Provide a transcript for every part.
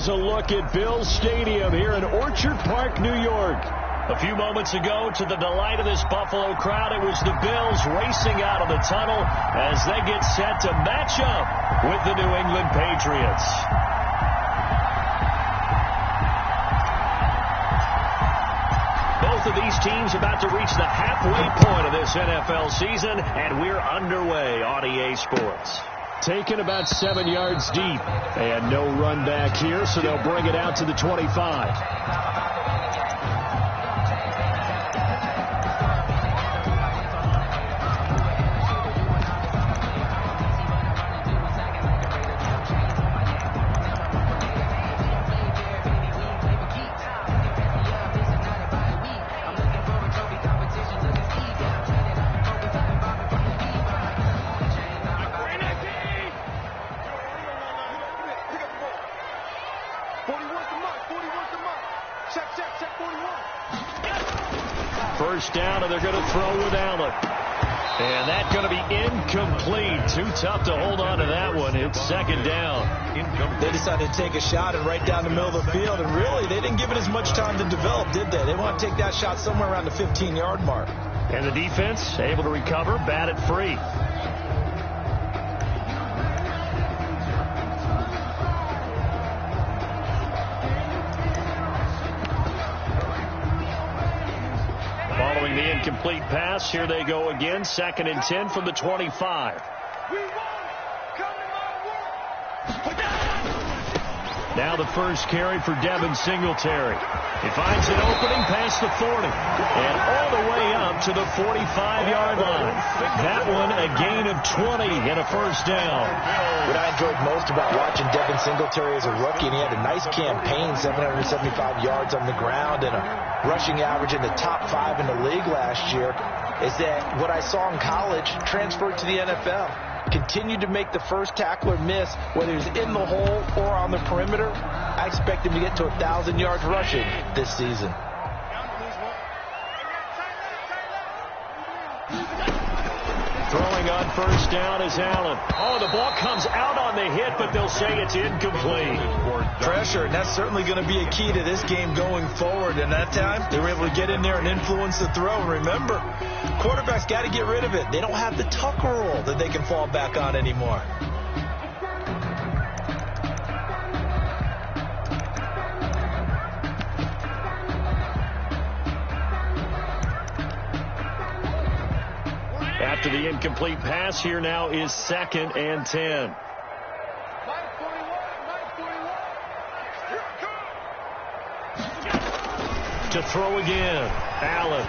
is a look at Bills Stadium here in Orchard Park, New York. A few moments ago, to the delight of this Buffalo crowd, it was the Bills racing out of the tunnel as they get set to match up with the New England Patriots. Both of these teams about to reach the halfway point of this NFL season, and we're underway on EA Sports. Taken about 7 yards deep, and no run back here, so they'll bring it out to the 25. First down, and they're going to throw with Allen. And that's going to be incomplete. Too tough to hold on to that one. It's second down. They decided to take a shot and right down the middle of the field. And really, they didn't give it as much time to develop, did they? They want to take that shot somewhere around the 15-yard mark. And the defense able to recover, bat it free. Following the incomplete pass, here they go again. 2nd and 10 from the 25. Now the first carry for Devin Singletary. He finds an opening past the 40 and all the way up to the 45-yard line. That one a gain of 20 and a first down. What I enjoyed most about watching Devin Singletary as a rookie, and he had a nice campaign, 775 yards on the ground and a rushing average in the top 5 in the league last year, is that what I saw in college transferred to the NFL. Continued to make the first tackler miss, whether he's in the hole or on the perimeter. I expect him to get to 1,000 yards rushing this season. Throwing on first down is Allen. Oh, the ball comes out on the hit, but they'll say it's incomplete. Pressure, and that's certainly going to be a key to this game going forward. And that time, they were able to get in there and influence the throw. And remember, quarterbacks got to get rid of it. They don't have the Tucker rule that they can fall back on anymore. After the incomplete pass, here now is 2nd and 10. To throw again, Allen.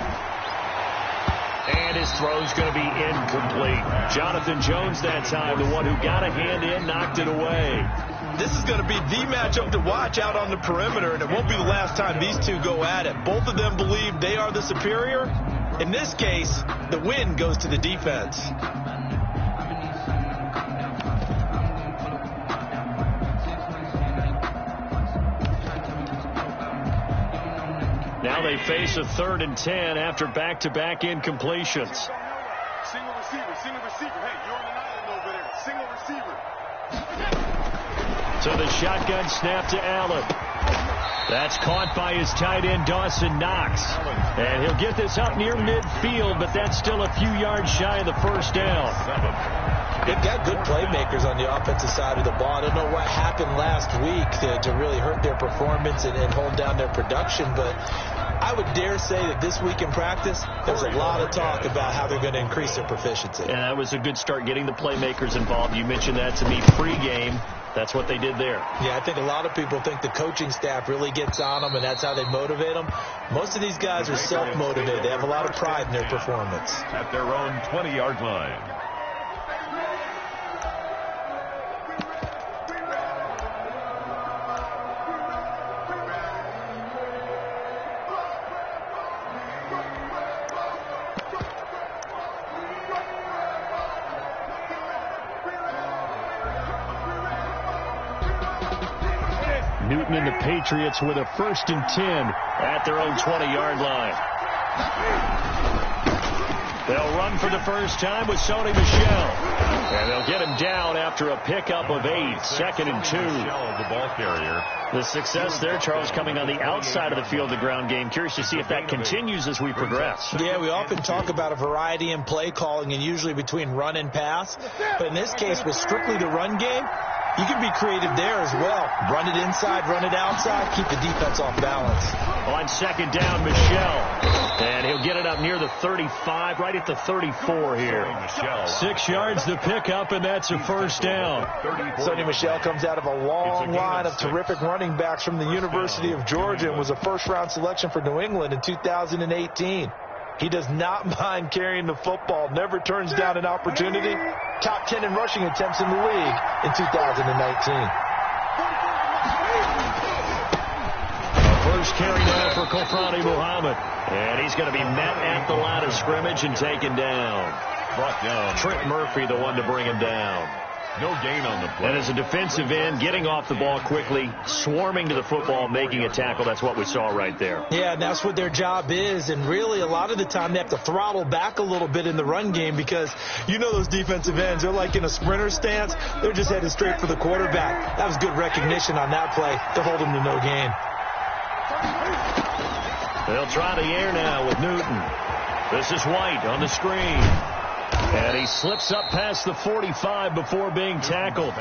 And his throw's going to be incomplete. Jonathan Jones that time, the one who got a hand in, knocked it away. This is going to be the matchup to watch out on the perimeter, and it won't be the last time these two go at it. Both of them believe they are the superior. In this case, the win goes to the defense. Now they face a 3rd and 10 after back-to-back incompletions. Single receiver. Hey, you're on an island over there. Single receiver. So the shotgun snap to Allen. That's caught by his tight end, Dawson Knox. And he'll get this up near midfield, but that's still a few yards shy of the first down. They've got good playmakers on the offensive side of the ball. I don't know what happened last week to really hurt their performance and hold down their production, but I would dare say that this week in practice, there's a lot of talk about how they're going to increase their proficiency. And that was a good start getting the playmakers involved. You mentioned that to me pregame. That's what they did there. Yeah, I think a lot of people think the coaching staff really gets on them, and that's how they motivate them. Most of these guys are self-motivated. They have a lot of pride in their performance. At their own 20-yard line. Newton and the Patriots with a 1st and 10 at their own 20-yard line. They'll run for the first time with Sony Michel. And they'll get him down after a pickup of 8, 2nd and 2. The ball carrier. The success there, Charles, coming on the outside of the field, the ground game. Curious to see if that continues as we progress. Yeah, we often talk about a variety in play calling and usually between run and pass. But in this case, with strictly the run game, you can be creative there as well. Run it inside, run it outside, keep the defense off balance. On 2nd down, Michel. And he'll get it up near the 35, right at the 34 here. 6 yards to pick up, and that's a first down. Sony Michel comes out of a long line of terrific running backs from the University of Georgia and was a first-round selection for New England in 2018. He does not mind carrying the football, never turns down an opportunity. Top 10 in rushing attempts in the league in 2019. First carry now for Kofrani Muhammad. And he's going to be met at the line of scrimmage and taken down. Brought down. Trent Murphy, the one to bring him down. No gain on the play. And as a defensive end, getting off the ball quickly, swarming to the football, making a tackle. That's what we saw right there. Yeah, and that's what their job is. And really, a lot of the time, they have to throttle back a little bit in the run game because you know those defensive ends, they're like in a sprinter stance. They're just headed straight for the quarterback. That was good recognition on that play to hold him to no gain. They'll try the air now with Newton. This is White on the screen. And he slips up past the 45 before being tackled.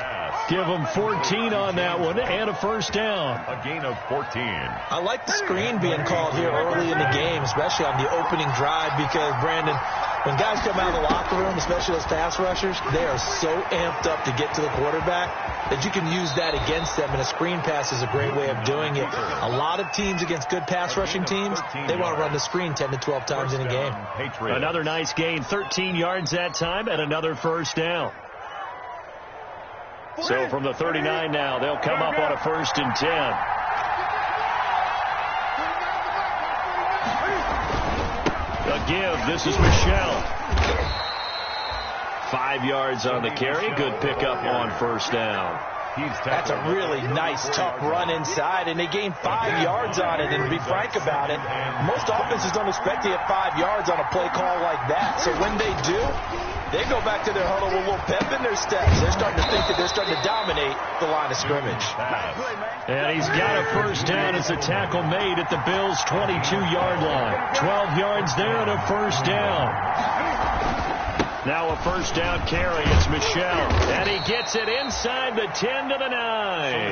Give him 14 on that one and a first down. A gain of 14. I like the screen being called here early in the game, especially on the opening drive, because, Brandon, when guys come out of the locker room, especially those pass rushers, they are so amped up to get to the quarterback that you can use that against them, and a screen pass is a great way of doing it. A lot of teams against good pass rushing teams, they want to run the screen 10 to 12 times in a game. Another nice gain, 13 yards that time, and another first down. So from the 39 now, they'll come up on a 1st and 10. A give. This is Michel. 5 yards on the carry. Good pickup on first down. That's a really nice, tough run inside, and they gained 5 yards on it. And to be frank about it, most offenses don't expect to get 5 yards on a play call like that. So when they do, they go back to their huddle with a little pep in their steps. They're starting to think that they're starting to dominate the line of scrimmage. And he's got a first down as a tackle made at the Bills' 22-yard line. 12 yards there and a first down. Now a first down carry. It's Michel. And he gets it inside the 10 to the 9.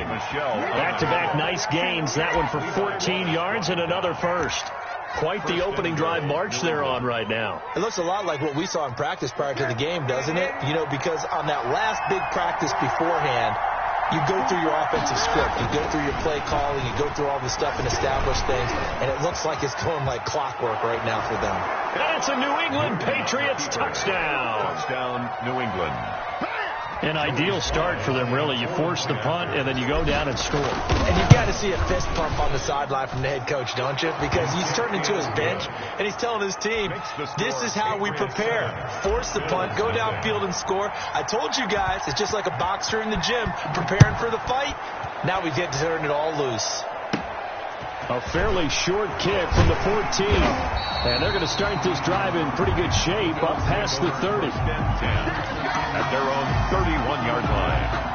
Back-to-back nice gains. That one for 14 yards and another first. Quite the opening drive march they're on right now. It looks a lot like what we saw in practice prior to the game, doesn't it? You know, because on that last big practice beforehand, you go through your offensive script, you go through your play calling, you go through all the stuff and establish things, and it looks like it's going like clockwork right now for them. That's a New England Patriots touchdown. Touchdown, New England. An ideal start for them, really. You force the punt, and then you go down and score. And you've got to see a fist pump on the sideline from the head coach, don't you? Because he's turned into his bench, and he's telling his team, this is how we prepare. Force the punt, go downfield and score. I told you guys, it's just like a boxer in the gym, preparing for the fight. Now we get to turn it all loose. A fairly short kick from the 14. And they're going to start this drive in pretty good shape up past the 30. At their own 31-yard line.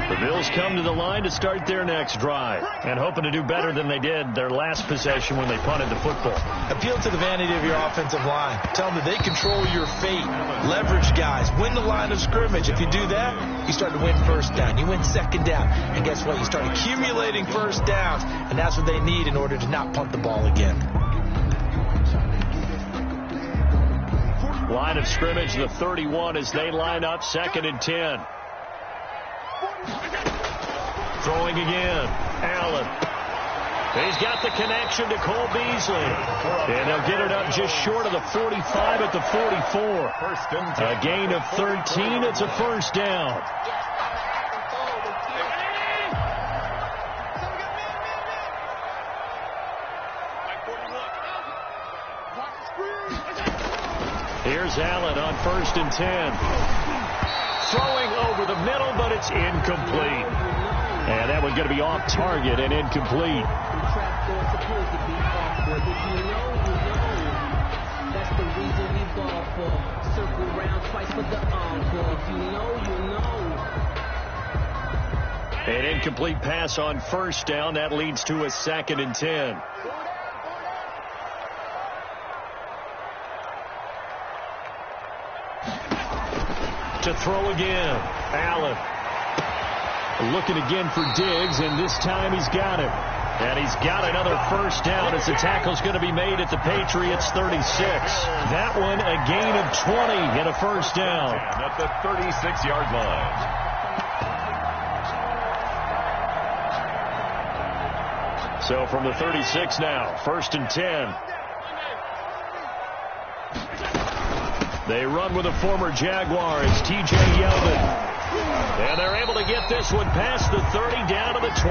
The Bills come to the line to start their next drive and hoping to do better than they did their last possession when they punted the football. Appeal to the vanity of your offensive line. Tell them that they control your fate. Leverage guys. Win the line of scrimmage. If you do that, you start to win first down. You win second down. And guess what? You start accumulating first downs. And that's what they need in order to not punt the ball again. Line of scrimmage, the 31 as they line up, 2nd and 10. Throwing again. Allen. He's got the connection to Cole Beasley. And they'll get it up just short of the 45 at the 44. A gain of 13. It's a first down. Here's Allen on 1st and 10. Throwing over the middle, but it's incomplete. And that one's going to be off target and incomplete. for. Circle round twice for the encore. If you know, you know. An incomplete pass on first down. That leads to a 2nd and 10. To throw again. Allen. Looking again for Diggs, and this time he's got it. And he's got another first down as the tackle's going to be made at the Patriots' 36. That one a gain of 20 and a first down. At the 36-yard line. So from the 36 now, 1st and 10. They run with a former Jaguar. It's T.J. Yeldon. And they're able to get this one past the 30 down to the 25.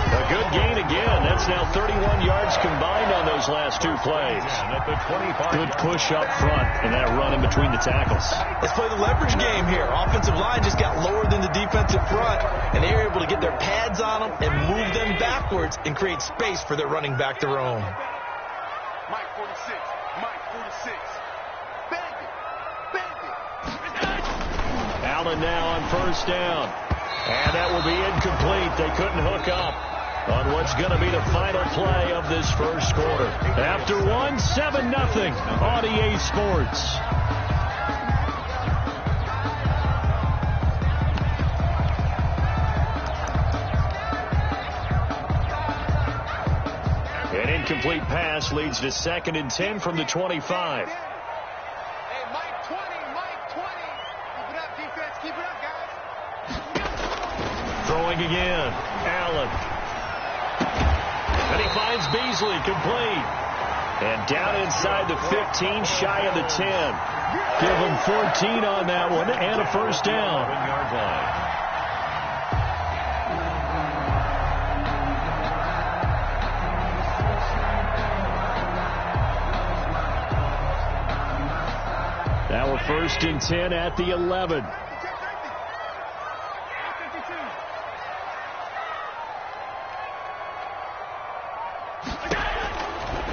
A good gain again. That's now 31 yards combined on those last 2 plays. At the 25. Good push up front and that run in between the tackles. Let's play the leverage game here. Offensive line just got lower than the defensive front, and they were able to get their pads on them and move them backwards and create space for their running back to roam. Mike 46. Mike 46. Bang it. Bang it. Allen now on first down. And that will be incomplete. They couldn't hook up on what's going to be the final play of this first quarter. After 7-0 on EA Sports. An incomplete pass leads to 2nd and 10 from the 25. Hey, Mike 20. Mike 20. Keep it up, defense. Keep it up, guys. Throwing again. Allen. And he finds Beasley complete. And down inside the 15, shy of the 10. Give him 14 on that one and a first down. 7-yard line. Now a 1st and 10 at the 11.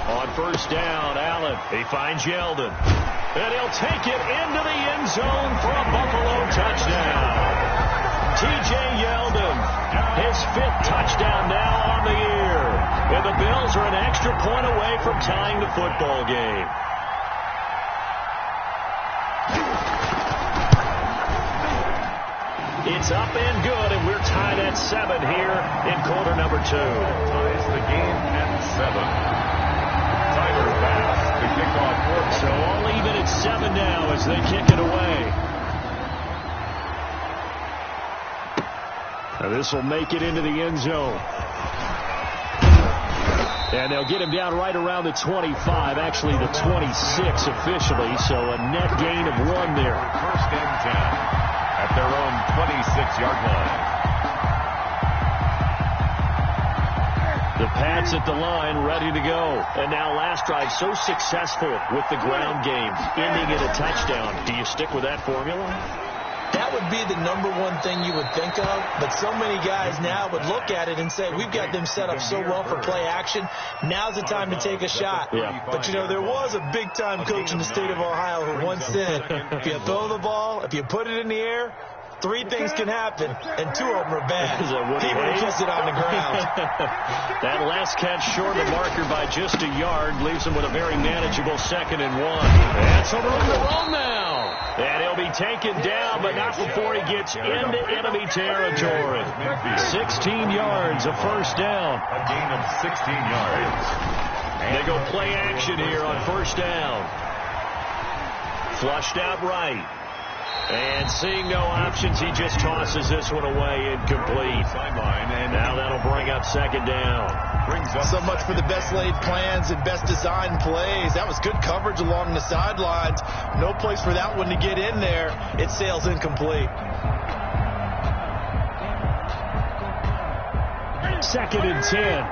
On first down, Allen. He finds Yeldon. And he'll take it into the end zone for a Buffalo touchdown. T.J. Yeldon, his 5th touchdown now on the year. And the Bills are an extra point away from tying the football game. It's up and good, and we're tied at 7 here in quarter number 2. Ties the game at 7. Tyler Bass to kick off work. So all even at 7 now as they kick it away. Now this will make it into the end zone. And they'll get him down right around the 25, actually the 26 officially, so a net gain of 1 there. 1st and 10. At their own 26-yard line. The Pats at the line, ready to go. And now last drive so successful with the ground game, ending in a touchdown. Do you stick with that formula? That would be the number one thing you would think of, but so many guys now would look at it and say, we've got them set up so well for play action. Now's the time to take a shot. Yeah. But, you know, there was a big-time coach in the state of Ohio who once said, if you throw the ball, if you put it in the air, 3 things can happen, and 2 of them are bad. He would have kissed it on the ground. That last catch short of the marker by just a yard leaves him with a very manageable 2nd and 1. That's a room to run now. And he'll be taken down, but not before he gets into enemy territory. 16 yards, a first down. A gain of 16 yards. They go play action here on first down. Flushed out right. And seeing no options, he just tosses this one away, incomplete. Sideline, and now that'll bring up 2nd down. Brings up so much for the best laid plans and best designed plays. That was good coverage along the sidelines. No place for that one to get in there. It sails incomplete. 2nd and 10.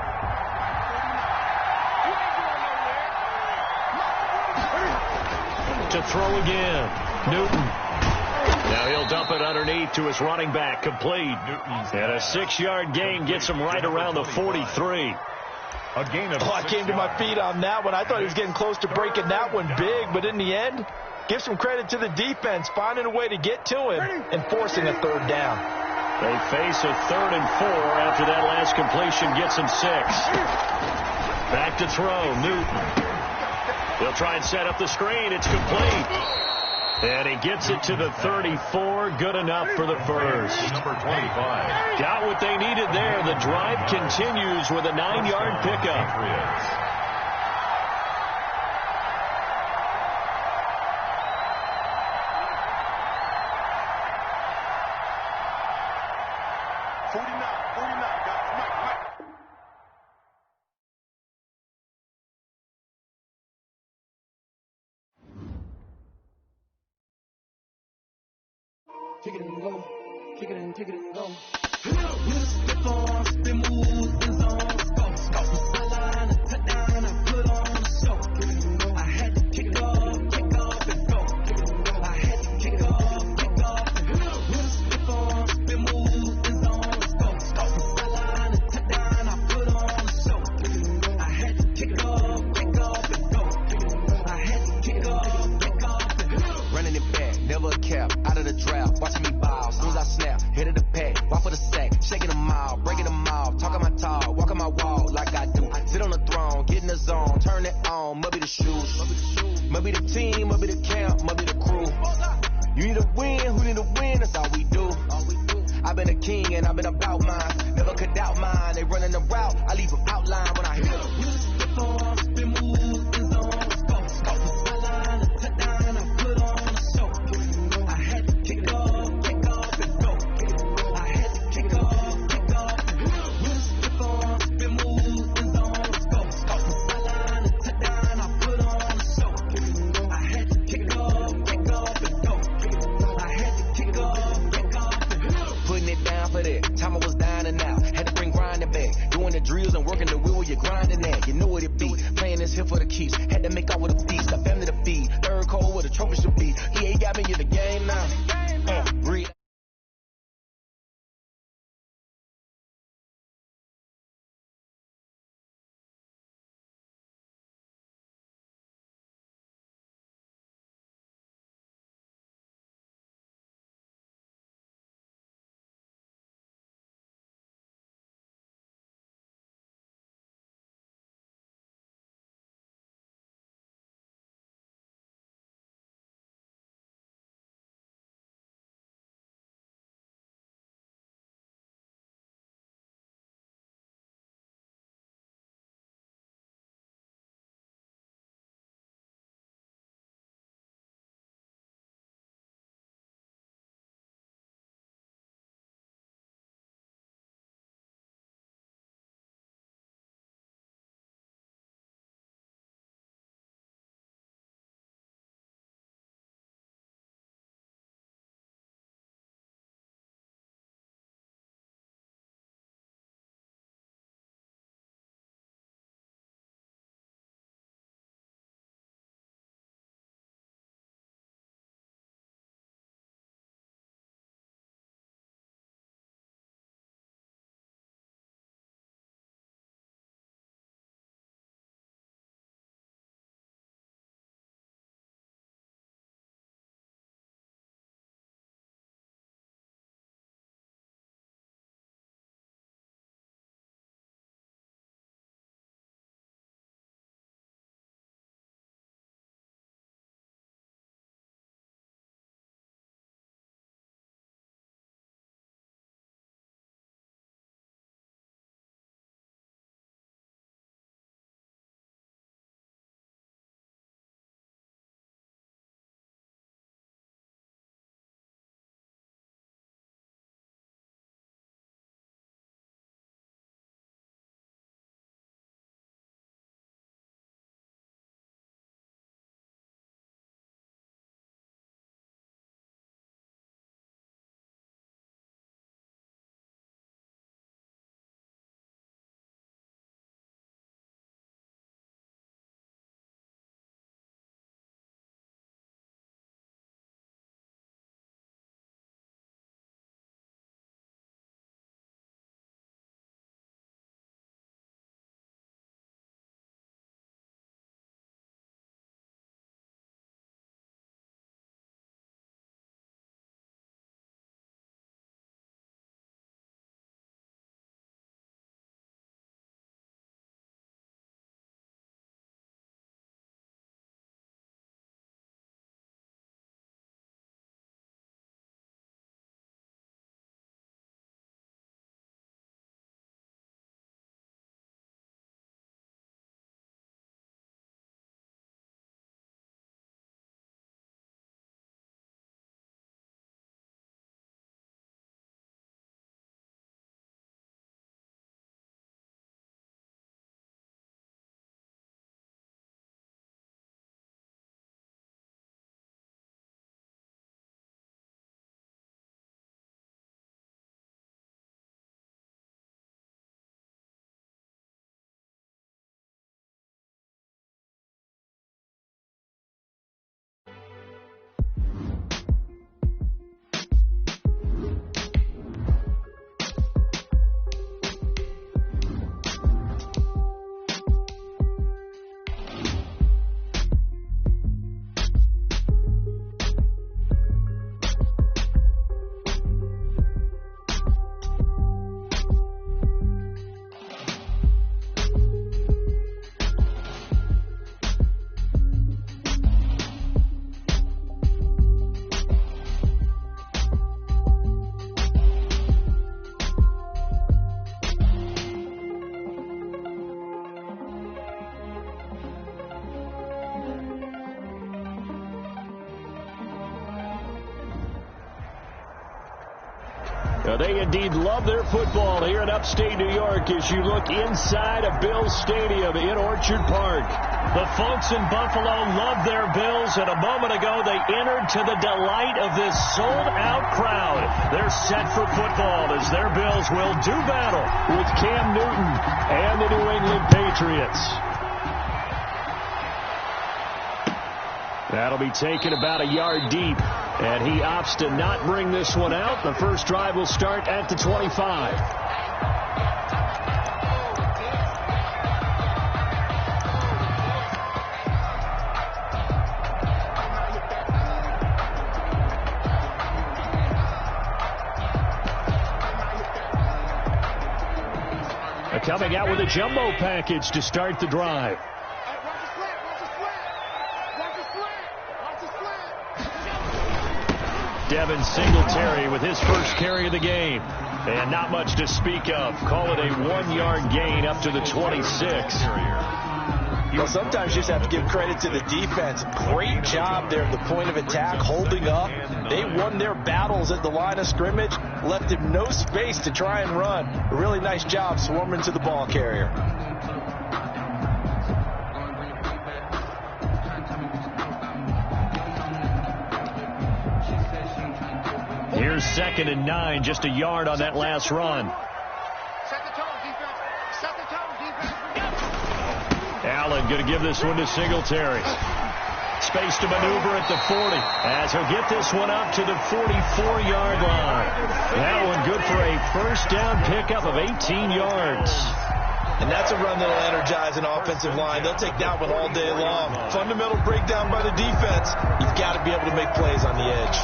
To throw again. Newton. Now he'll dump it underneath to his running back, complete. And a 6-yard gain gets him right around the 43. A gain of I 6 came to my yards. feet on that one. I thought he was getting close to breaking that one big, but in the end, give some credit to the defense, finding a way to get to him and forcing a third down. They face a 3rd and 4 after that last completion gets him 6. Back to throw, Newton. He'll try and set up the screen. It's complete. And he gets it to the 34. Good enough for the first. Number 25. Got what they needed there. The drive continues with a 9-yard pickup. Patriots. 49, guys. Mike. Kick it and go. Kick it and go. Slip on, spin move, in zone, go. Sideline, a touchdown, I put on the show. I had to kick it off and go. I had to kick it off and go. Slip on, spin move, in zone, go. Sideline, a touchdown, I put on the show. I had to kick it off and go. I had to kick it off and go. Running it back, never a cap, out of the draft, watching me ball, soon as I snap, hit of the pack, walk for the sack, shaking them all, breaking them off, talking my talk, walking my wall like I do, sit on the throne, get in the zone, turn it on, must be the shoes, must be the team, must be the camp, must be the crew, you need a win, who need a win, that's all we do, I've been a king and I've been about mine, never could doubt mine, they running the route, I leave them outline when I hit them. Slip on, spin move, in zone, go, sideline, a touchdown, I put on the show. I had to kick it off and go. I had to kick it off and go. Slip on, spin move, in zone, go. Sideline, a touchdown, I put on the show. I had to kick it off and go. I had to kick it off and go. Putting it down for that. Time I was down and out. Had to bring grinding back. Doing the drills and working the wheel, you're grinding that. You know what it be. Playing this here for the keeps. Had to make out with a beast. A family to feed. Third cold where the trophy should be. EA got me in the game now. Breathe. They indeed love their football here in upstate New York as you look inside of Bills Stadium in Orchard Park. The folks in Buffalo love their Bills, and a moment ago they entered to the delight of this sold-out crowd. They're set for football as their Bills will do battle with Cam Newton and the New England Patriots. That'll be taken about a yard deep, and he opts to not bring this one out. The first drive will start at the 25. Coming out with a jumbo package to start the drive. Devin Singletary with his first carry of the game. And not much to speak of. Call it a 1-yard gain up to the 26. Well, sometimes you just have to give credit to the defense. Great job there at the point of attack, holding up. They won their battles at the line of scrimmage, left him no space to try and run. A really nice job swarming to the ball carrier. Here's 2nd and 9, just a yard on that last run. Set the tone, defense. Set the tone, defense. Allen going to give this one to Singletary. Space to maneuver at the 40 as he'll get this one up to the 44-yard line. That one good for a first down pickup of 18 yards. And that's a run that'll energize an offensive line. They'll take that one all day long. Fundamental breakdown by the defense. You've got to be able to make plays on the edge.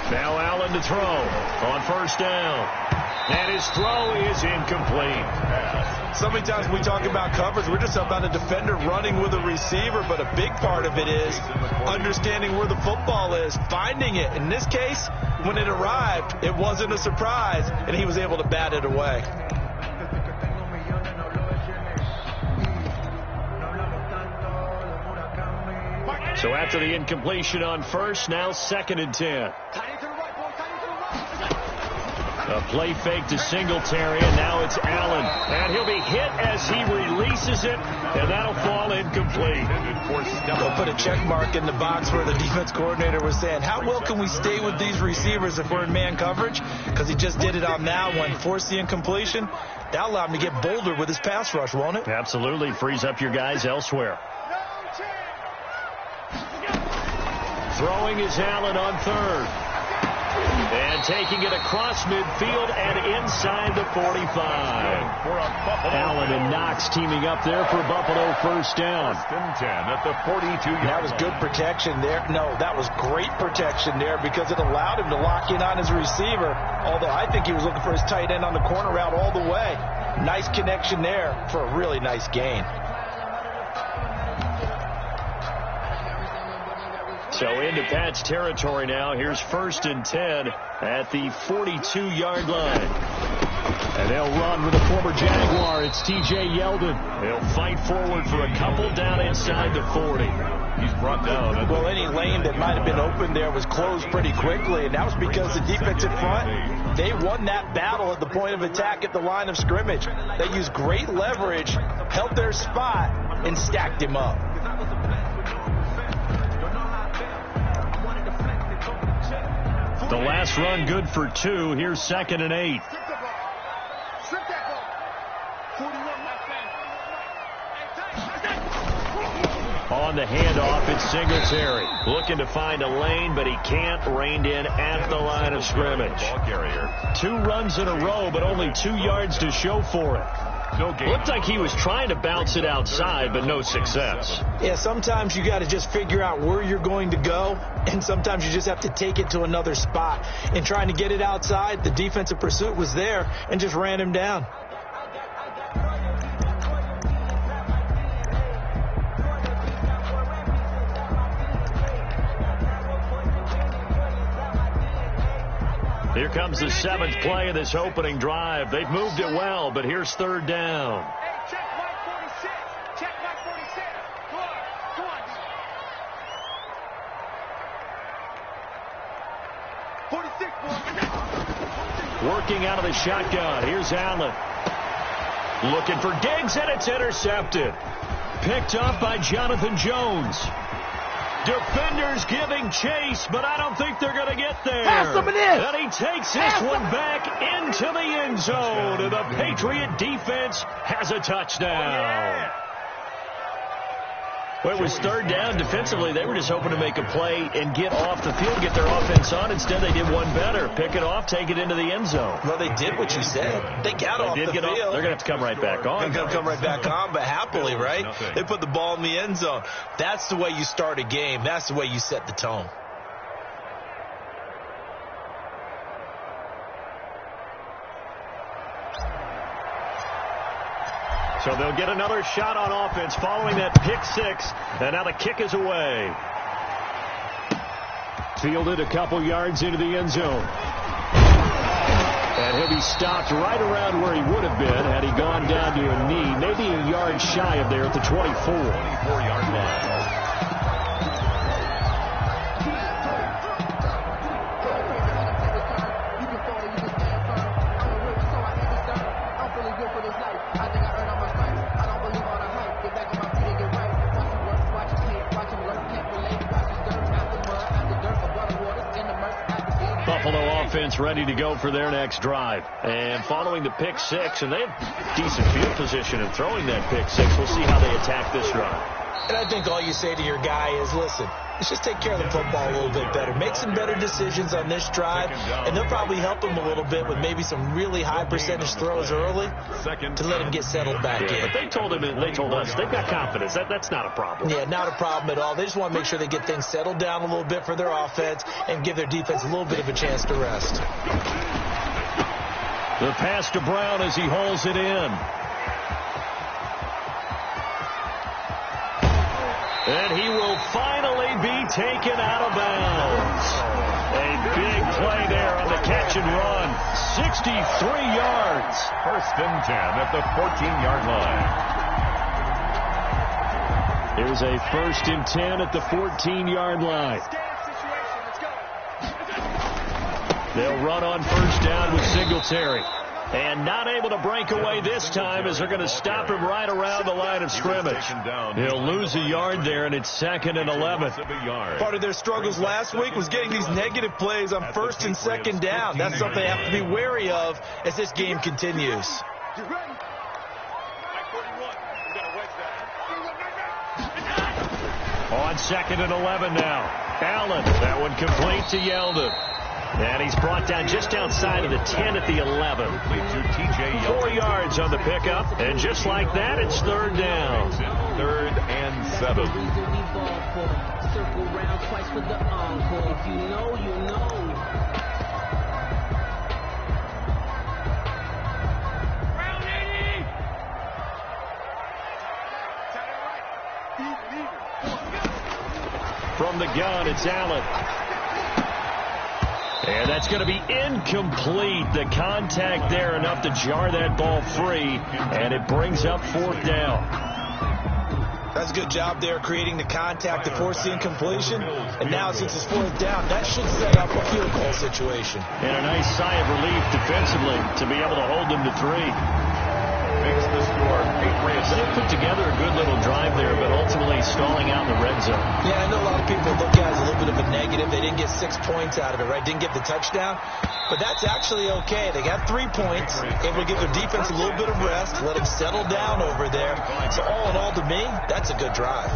Now Allen to throw on first down. And his throw is incomplete. So many times when we talk about coverage, we're just about a defender running with a receiver, but a big part of it is understanding where the football is, finding it. In this case, when it arrived, it wasn't a surprise, and he was able to bat it away. So after the incompletion on first, now 2nd and 10. A play fake to Singletary, and now it's Allen. And he'll be hit as he releases it, and that'll fall incomplete. They'll put a check mark in the box where the defense coordinator was saying, how well can we stay with these receivers if we're in man coverage? Because he just did it on that one, forced the incompletion. That'll allow him to get bolder with his pass rush, won't it? Absolutely. Frees up your guys elsewhere. Throwing is Allen on 3rd. And taking it across midfield and inside the 45. Allen and Knox teaming up there for Buffalo first down. 10 at the 42-yard That was good protection there. No, that was great protection there because it allowed him to lock in on his receiver. Although I think he was looking for his tight end on the corner route all the way. Nice connection there for a really nice gain. So into Pat's territory now. Here's 1st and 10 at the 42-yard line. And they'll run with a former Jaguar. It's T.J. Yeldon. They'll fight forward for a couple down inside the 40. He's brought down. Well, any lane that might have been open there was closed pretty quickly, and that was because the defensive front, they won that battle at the point of attack at the line of scrimmage. They used great leverage, held their spot, and stacked him up. The last run good for 2. Here's 2nd and 8. On the handoff, it's Singletary. Looking to find a lane, but he can't. Reined in at the line of scrimmage. 2 runs in a row, but only 2 yards to show for it. Looked like he was trying to bounce it outside, but no success. Yeah, sometimes you got to just figure out where you're going to go, and sometimes you just have to take it to another spot. And trying to get it outside, the defensive pursuit was there and just ran him down. Here comes the 7th play of this opening drive. They've moved it well, but here's 3rd down. Hey, check Mike 46. Check Mike 46. Come on. Come on, dude. 46, boy. Working out of the shotgun. Here's Allen. Looking for Diggs, and it's intercepted. Picked up by Jonathan Jones. Defenders giving chase, but I don't think they're going to get there. Pass him it is. And he takes this one back into the end zone. And the Patriot defense has a touchdown. Well, it was 3rd down. Defensively, they were just hoping to make a play and get off the field, get their offense on. Instead, they did one better. Pick it off, take it into the end zone. Well, they did what you said. They got off the field. They're going to have to come right back on. They're going to come right back on, but happily, right? They put the ball in the end zone. That's the way you start a game. That's the way you set the tone. So they'll get another shot on offense following that pick 6. And now the kick is away. Fielded a couple yards into the end zone. And he'll be stopped right around where he would have been had he gone down to a knee. Maybe a yard shy of there at the 24. 24-yard line. Buffalo offense ready to go for their next drive. And following the pick 6, and they have decent field position in throwing that pick 6. We'll see how they attack this drive. And I think all you say to your guy is, listen, let's just take care of the football a little bit better. Make some better decisions on this drive, and they'll probably help him a little bit with maybe some really high percentage throws early to let him get settled back in. But they told us they've got confidence. That's not a problem. Yeah, not a problem at all. They just want to make sure they get things settled down a little bit for their offense and give their defense a little bit of a chance to rest. The pass to Brown as he hauls it in. And he will finally be taken out of bounds. A big play there on the catch and run. 63 yards. 1st and 10 at the 14-yard line. Here's a 1st and 10 at the 14-yard line. They'll run on 1st down with Singletary. And not able to break away this time as they're going to stop him right around the line of scrimmage. He'll lose a yard there, and it's 2nd and 11. Part of their struggles last week was getting these negative plays on 1st and 2nd down. That's something they have to be wary of as this game continues. On 2nd and 11 now. Allen, that one complete to Yeldon. And he's brought down just outside of the 10 at the 11. 4 yards on the pickup. And just like that, it's 3rd down. 3rd and 7. Circle round twice for the encore. If you know, you know. From the gun, it's Allen. And that's going to be incomplete. The contact there enough to jar that ball free, and it brings up 4th down. That's a good job there creating the contact to force the incompletion. And now since it's 4th down, that should set up a field goal situation. And a nice sigh of relief defensively to be able to hold them to 3. Makes the score Patriots. They put together a good little drive there, but ultimately stalling out in the red zone. Yeah, I know a lot of people look at it as a little bit of a negative. They didn't get 6 points out of it, right? Didn't get the touchdown. But that's actually okay. They got 3 points, able to give their defense a little bit of rest, let them settle down over there. So all in all, to me, that's a good drive.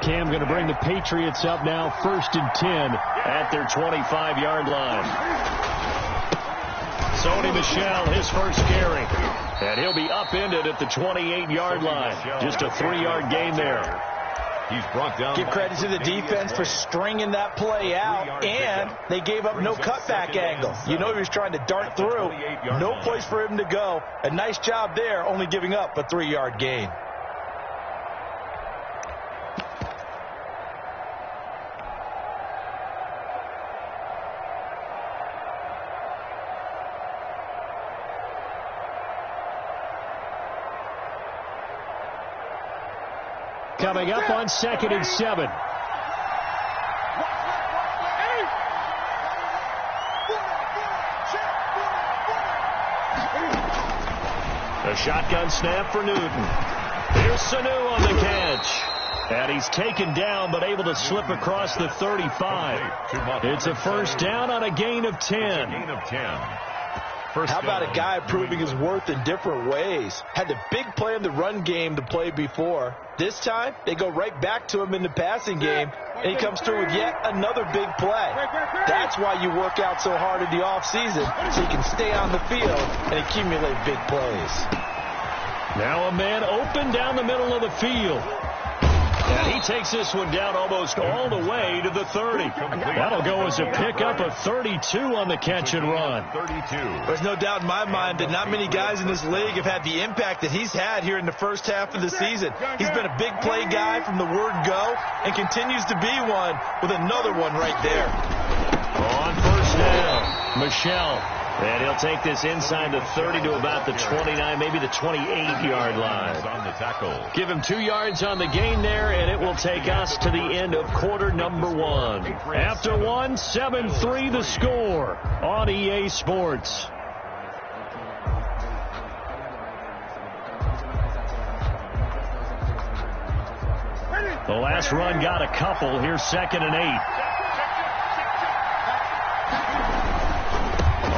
Cam going to bring the Patriots up now, 1st and 10 at their 25-yard line. So Sony Michel, his first carry. And he'll be upended at the 28-yard line. Just a 3-yard gain there. He's brought down. Give credit to the defense for stringing that play out, and they gave up no cutback angle. You know he was trying to dart through. No place for him to go. A nice job there, only giving up a 3-yard gain. Coming up on 2nd and 7. A shotgun snap for Newton. Here's Sanu on the catch. And he's taken down but able to slip across the 35. It's a first down on a gain of 10. How about a guy proving his worth in different ways? Had the big play in the run game to play before. This time, they go right back to him in the passing game, and he comes through with yet another big play. That's why you work out so hard in the offseason, so you can stay on the field and accumulate big plays. Now a man open down the middle of the field. And he takes this one down almost all the way to the 30. That'll go as a pickup of 32 on the catch and run. There's no doubt in my mind that not many guys in this league have had the impact that he's had here in the first half of the season. He's been a big play guy from the word go and continues to be one with another one right there. On first down, Michel. And he'll take this inside the 30 to about the 29, maybe the 28-yard line. On the tackle. Give him 2 yards on the gain there, and it will take us to the end of quarter number 1. After 1, 7-3 the score on EA Sports. The last run got a couple. Here's 2nd and 8.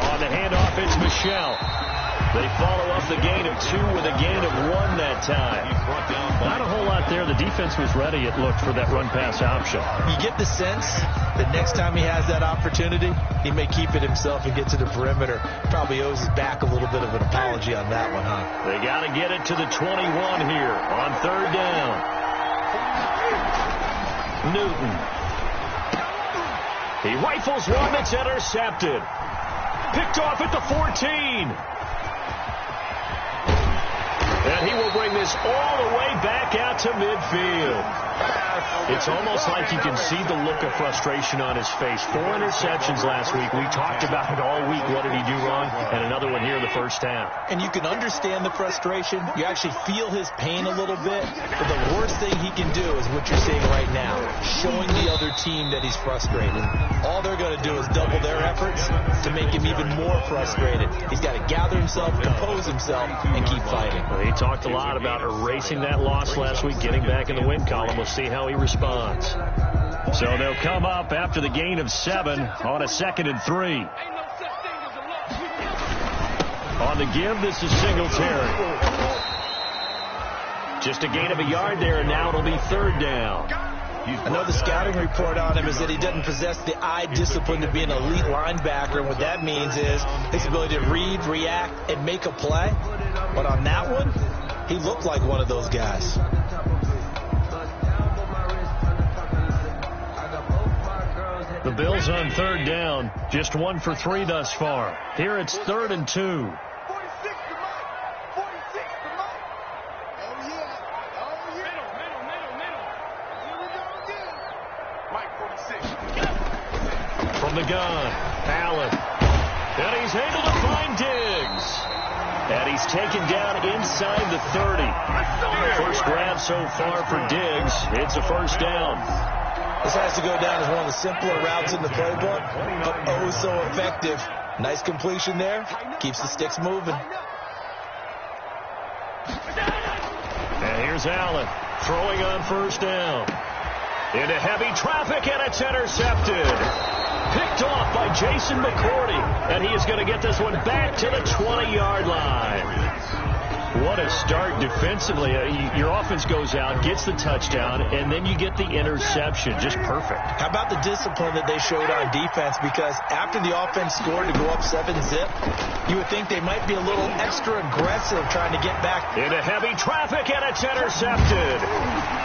On the handoff, it's Michel. They follow up the gain of 2 with a gain of 1 that time. Not a whole lot there. The defense was ready, it looked, for that run-pass option. You get the sense that next time he has that opportunity, he may keep it himself and get to the perimeter. Probably owes his back a little bit of an apology on that one, huh? They got to get it to the 21 here on 3rd down. Newton. He rifles one that's intercepted. Picked off at the 14. And he will bring this all the way back out to midfield. It's almost like you can see the look of frustration on his face. 4 interceptions last week. We talked about it all week. What did he do wrong? And another one here in the first half. And you can understand the frustration. You actually feel his pain a little bit. But the worst thing he can do is what you're seeing right now, showing the other team that he's frustrated. All they're going to do is double their efforts to make him even more frustrated. He's got to gather himself, compose himself, and keep fighting. Well, he talked a lot about erasing that loss last week, getting back in the win column. We'll see how he responds. So they'll come up after the gain of 7 on a 2nd and 3. On the give, this is Singletary. Just a gain of a yard there, and now it'll be 3rd down. I know the scouting report on him is that he doesn't possess the eye discipline to be an elite linebacker, and what that means is his ability to read, react, and make a play. But on that one, he looked like one of those guys. The Bills on 3rd down, just 1 for 3 thus far. Here it's 3rd and 2. From the gun, Allen. And he's able to find Diggs. And he's taken down inside the 30. First grab so far for Diggs. It's a first down. This has to go down as one of the simpler routes in the playbook, but oh so effective. Nice completion there. Keeps the sticks moving. And here's Allen throwing on first down. Into heavy traffic, and it's intercepted. Picked off by Jason McCourty, and he is going to get this one back to the 20-yard line. What a start defensively. Your offense goes out, gets the touchdown, and then you get the interception. Just perfect. How about the discipline that they showed on defense? Because after the offense scored to go up 7-zip, you would think they might be a little extra aggressive trying to get back. Into heavy traffic, and it's intercepted.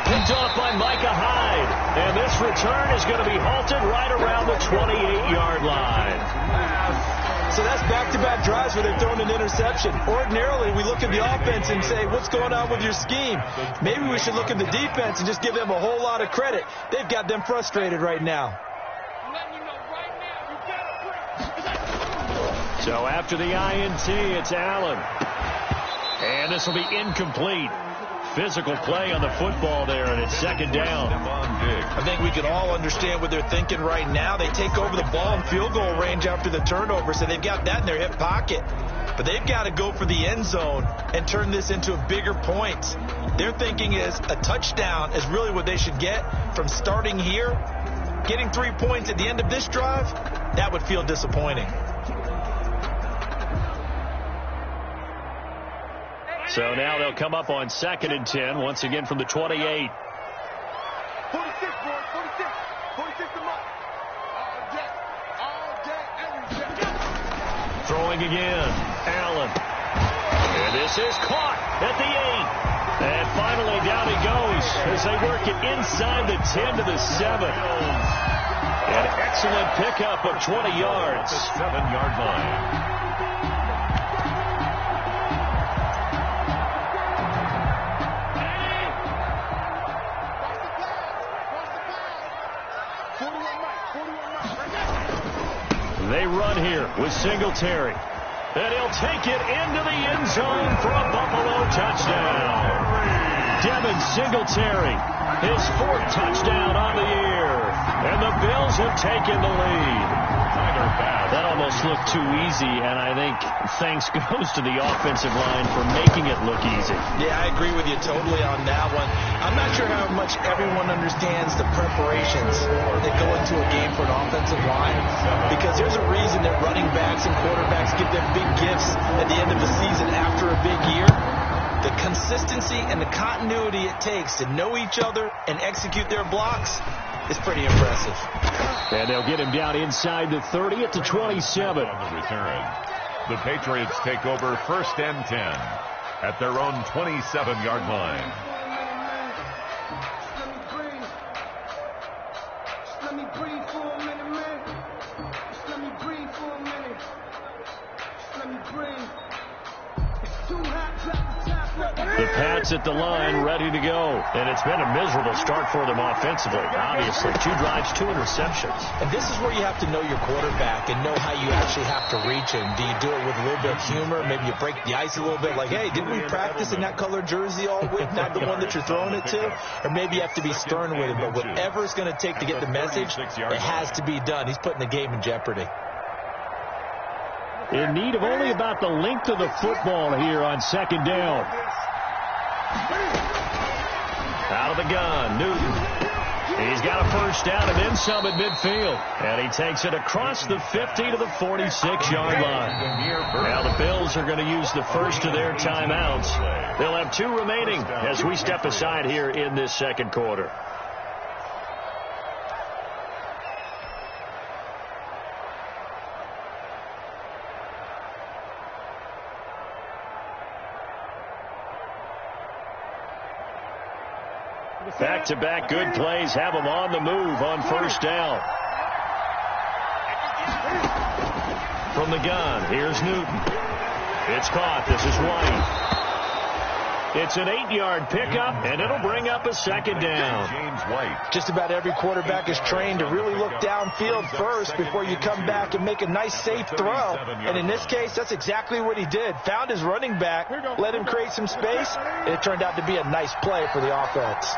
Picked off by Micah Hyde. And this return is going to be halted right around the 28-yard line. So that's back-to-back drives where they've thrown an interception. Ordinarily, we look at the offense and say, what's going on with your scheme? Maybe we should look at the defense and just give them a whole lot of credit. They've got them frustrated right now. So after the INT, it's Allen. And this will be incomplete. Physical play on the football there, and it's second down. I think we can all understand what they're thinking right now. They take over the ball in field goal range after the turnover, so they've got that in their hip pocket. But they've got to go for the end zone and turn this into a bigger point. Their thinking is a touchdown is really what they should get from starting here. Getting 3 points at the end of this drive, that would feel disappointing. So now they'll come up on 2nd and 10, once again from the 28. 46, boys, 46. 46 to mark. All day, every day. Throwing again, Allen. And this is caught at the 8. And finally down he goes as they work it inside the 10 to the 7. An excellent pickup of 20 yards. 7-yard line. They run here with Singletary. And he'll take it into the end zone for a Buffalo touchdown. Devin Singletary, his 4th touchdown on the year. And the Bills have taken the lead. That almost looked too easy, and I think thanks goes to the offensive line for making it look easy. Yeah, I agree with you totally on that one. I'm not sure how much everyone understands the preparations that go into a game for an offensive line, because there's a reason that running backs and quarterbacks give them big gifts at the end of the season after a big year. The consistency and the continuity it takes to know each other and execute their blocks is pretty impressive. And they'll get him down inside the 30 at the 27. On the return, the Patriots take over 1st and 10 at their own 27-yard line. Let me breathe for a minute, man. Just let me breathe for a minute. Just let me breathe. It's too hot, drop the top. The Pats at the line, ready to go. And it's been a miserable start for them offensively. Obviously, 2 drives, 2 interceptions. And this is where you have to know your quarterback and know how you actually have to reach him. Do you do it with a little bit of humor? Maybe you break the ice a little bit, like, hey, didn't we practice in that color jersey all week, not the one that you're throwing it to? Or maybe you have to be stern with him. But whatever it's going to take to get the message, it has to be done. He's putting the game in jeopardy. In need of only about the length of the football here on 2nd down. Out of the gun, Newton. He's got a 1st down and then some at midfield. And he takes it across the 50 to the 46-yard line. Now the Bills are going to use the first of their timeouts. They'll have 2 remaining as we step aside here in this 2nd quarter. Back-to-back good plays have them on the move on 1st down. From the gun, here's Newton. It's caught. This is White. It's an 8-yard pickup, and it'll bring up a 2nd down. James White. Just about every quarterback is trained to really look downfield first before you come back and make a nice, safe throw. And in this case, that's exactly what he did. Found his running back, let him create some space, and it turned out to be a nice play for the offense.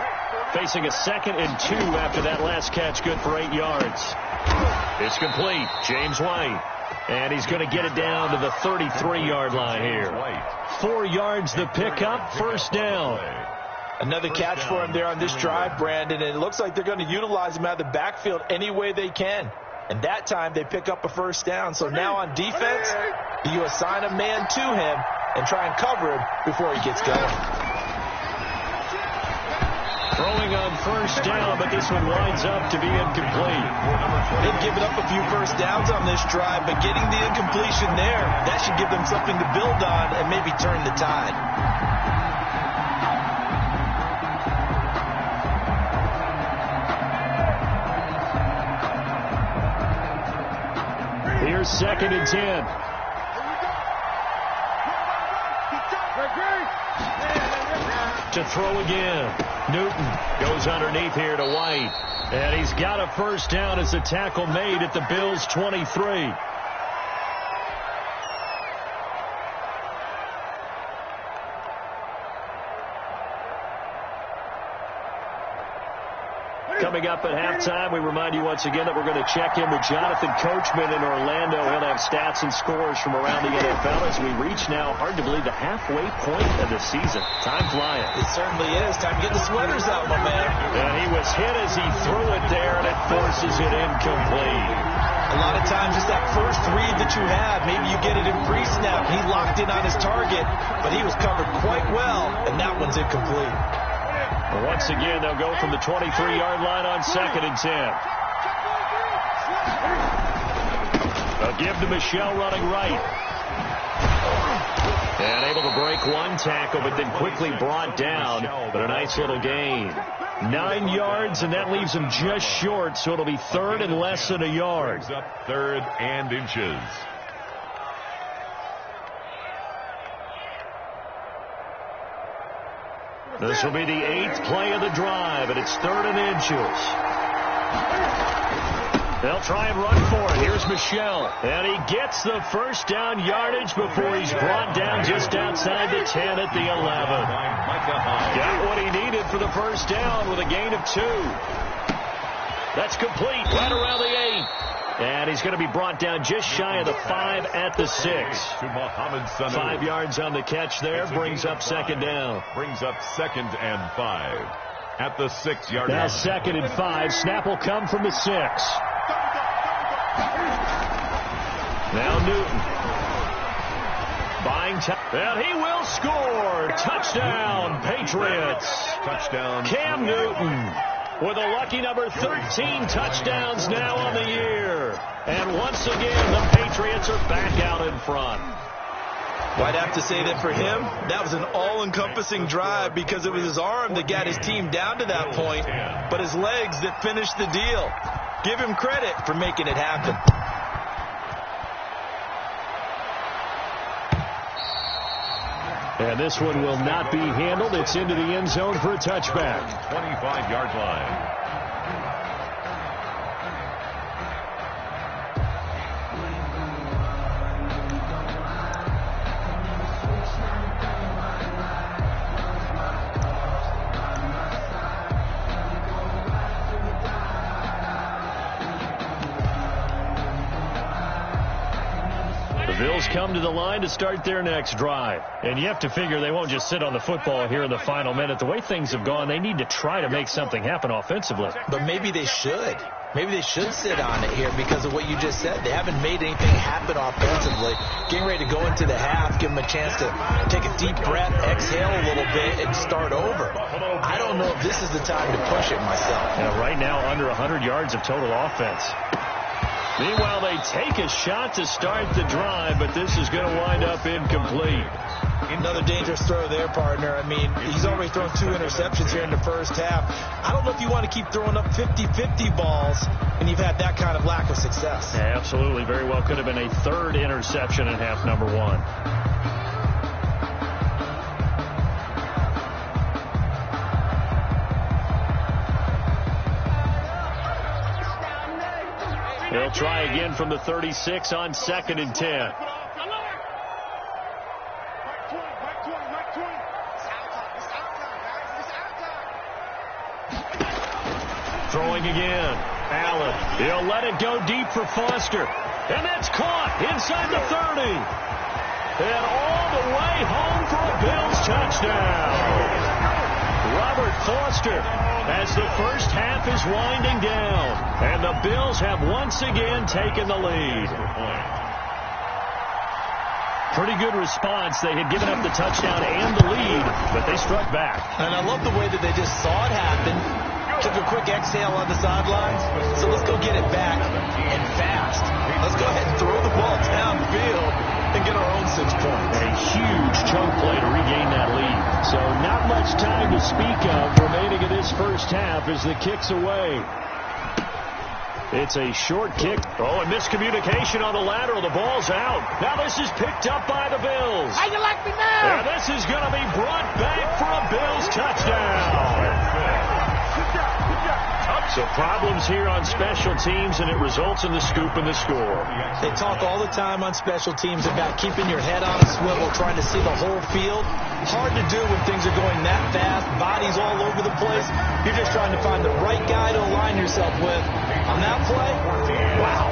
Facing a 2nd and 2 after that last catch, good for 8 yards. It's complete. James White. And he's going to get it down to the 33-yard line here. 4 yards the pickup, 1st down. Another catch for him there on this drive, Brandon, and it looks like they're going to utilize him out of the backfield any way they can. And that time they pick up a 1st down. So now on defense, you assign a man to him, and try and cover him before he gets going. Throwing on first down, but this one winds up to be incomplete. They've given up a few first downs on this drive, but getting the incompletion there, that should give them something to build on and maybe turn the tide. Here's 2nd and 10. To throw again. Newton goes underneath here to White. And he's got a first down as the tackle made at the Bills' 23. Coming up at halftime, we remind you once again that we're going to check in with Jonathan Coachman in Orlando. He'll have stats and scores from around the NFL as we reach now, hard to believe, the halfway point of the season. Time flying. It certainly is. Time to get the sweaters out, my man. And he was hit as he threw it there, and it forces it incomplete. A lot of times it's that first read that you have. Maybe you get it in pre-snap. He locked in on his target, but he was covered quite well, and that one's incomplete. Once again, they'll go from the 23-yard line on 2nd and 10. They'll give to Michelle running right. And able to break one tackle, but then quickly brought down. But a nice little gain. 9 yards, and that leaves him just short, so it'll be 3rd and less than a yard. Up 3rd and inches. This will be the 8th play of the drive, and it's 3rd and inches. They'll try and run for it. Here's Michelle, and he gets the first down yardage before he's brought down just outside the 10 at the 11. Got what he needed for the first down with a gain of 2. That's complete right around the 8. And he's going to be brought down just shy of the 5 at the 6. 5 yards on the catch there. Brings up 2nd down. Brings up 2nd and 5 at the 6-yard line. Now 2nd and 5. Snap will come from the 6. Now Newton. Buying time. And he will score. Touchdown, Patriots. Touchdown. Cam Newton with a lucky number 13 touchdowns now on the year. And once again, the Patriots are back out in front. Well, I'd have to say that for him, that was an all-encompassing drive because it was his arm that got his team down to that point, but his legs that finished the deal. Give him credit for making it happen. And this one will not be handled. It's into the end zone for a touchback. 25-yard line. Bills come to the line to start their next drive. And you have to figure they won't just sit on the football here in the final minute. The way things have gone, they need to try to make something happen offensively. But maybe they should. Maybe they should sit on it here because of what you just said. They haven't made anything happen offensively. Getting ready to go into the half, give them a chance to take a deep breath, exhale a little bit, and start over. I don't know if this is the time to push it myself. Right now, under 100 yards of total offense. Meanwhile, they take a shot to start the drive, but this is going to wind up incomplete. Another dangerous throw there, partner. I mean, he's already thrown 2 interceptions here in the first half. I don't know if you want to keep throwing up 50-50 balls when you've had that kind of lack of success. Yeah, absolutely. Very well could have been a 3rd interception in half number 1. They'll try again from the 36 on 2nd and 10. Throwing again. Allen. He'll let it go deep for Foster. And that's caught inside the 30. And all the way home for a Bills touchdown. Robert Foster as the first half is winding down. And the Bills have once again taken the lead. Pretty good response. They had given up the touchdown and the lead, but they struck back. And I love the way that they just saw it happen, took a quick exhale on the sidelines. So let's go get it back and fast. Let's go ahead and throw the ball downfield and get our own 6 points. A huge chunk play to regain that lead. So not much time to speak of remaining in this first half as the kick's away. It's a short kick. Oh, and miscommunication on the lateral. The ball's out. Now this is picked up by the Bills. How you like me now? And this is going to be brought back for a Bills touchdown. So problems here on special teams, and it results in the scoop and the score. They talk all the time on special teams about keeping your head on a swivel, trying to see the whole field. Hard to do when things are going that fast, bodies all over the place. You're just trying to find the right guy to align yourself with. On that play, wow.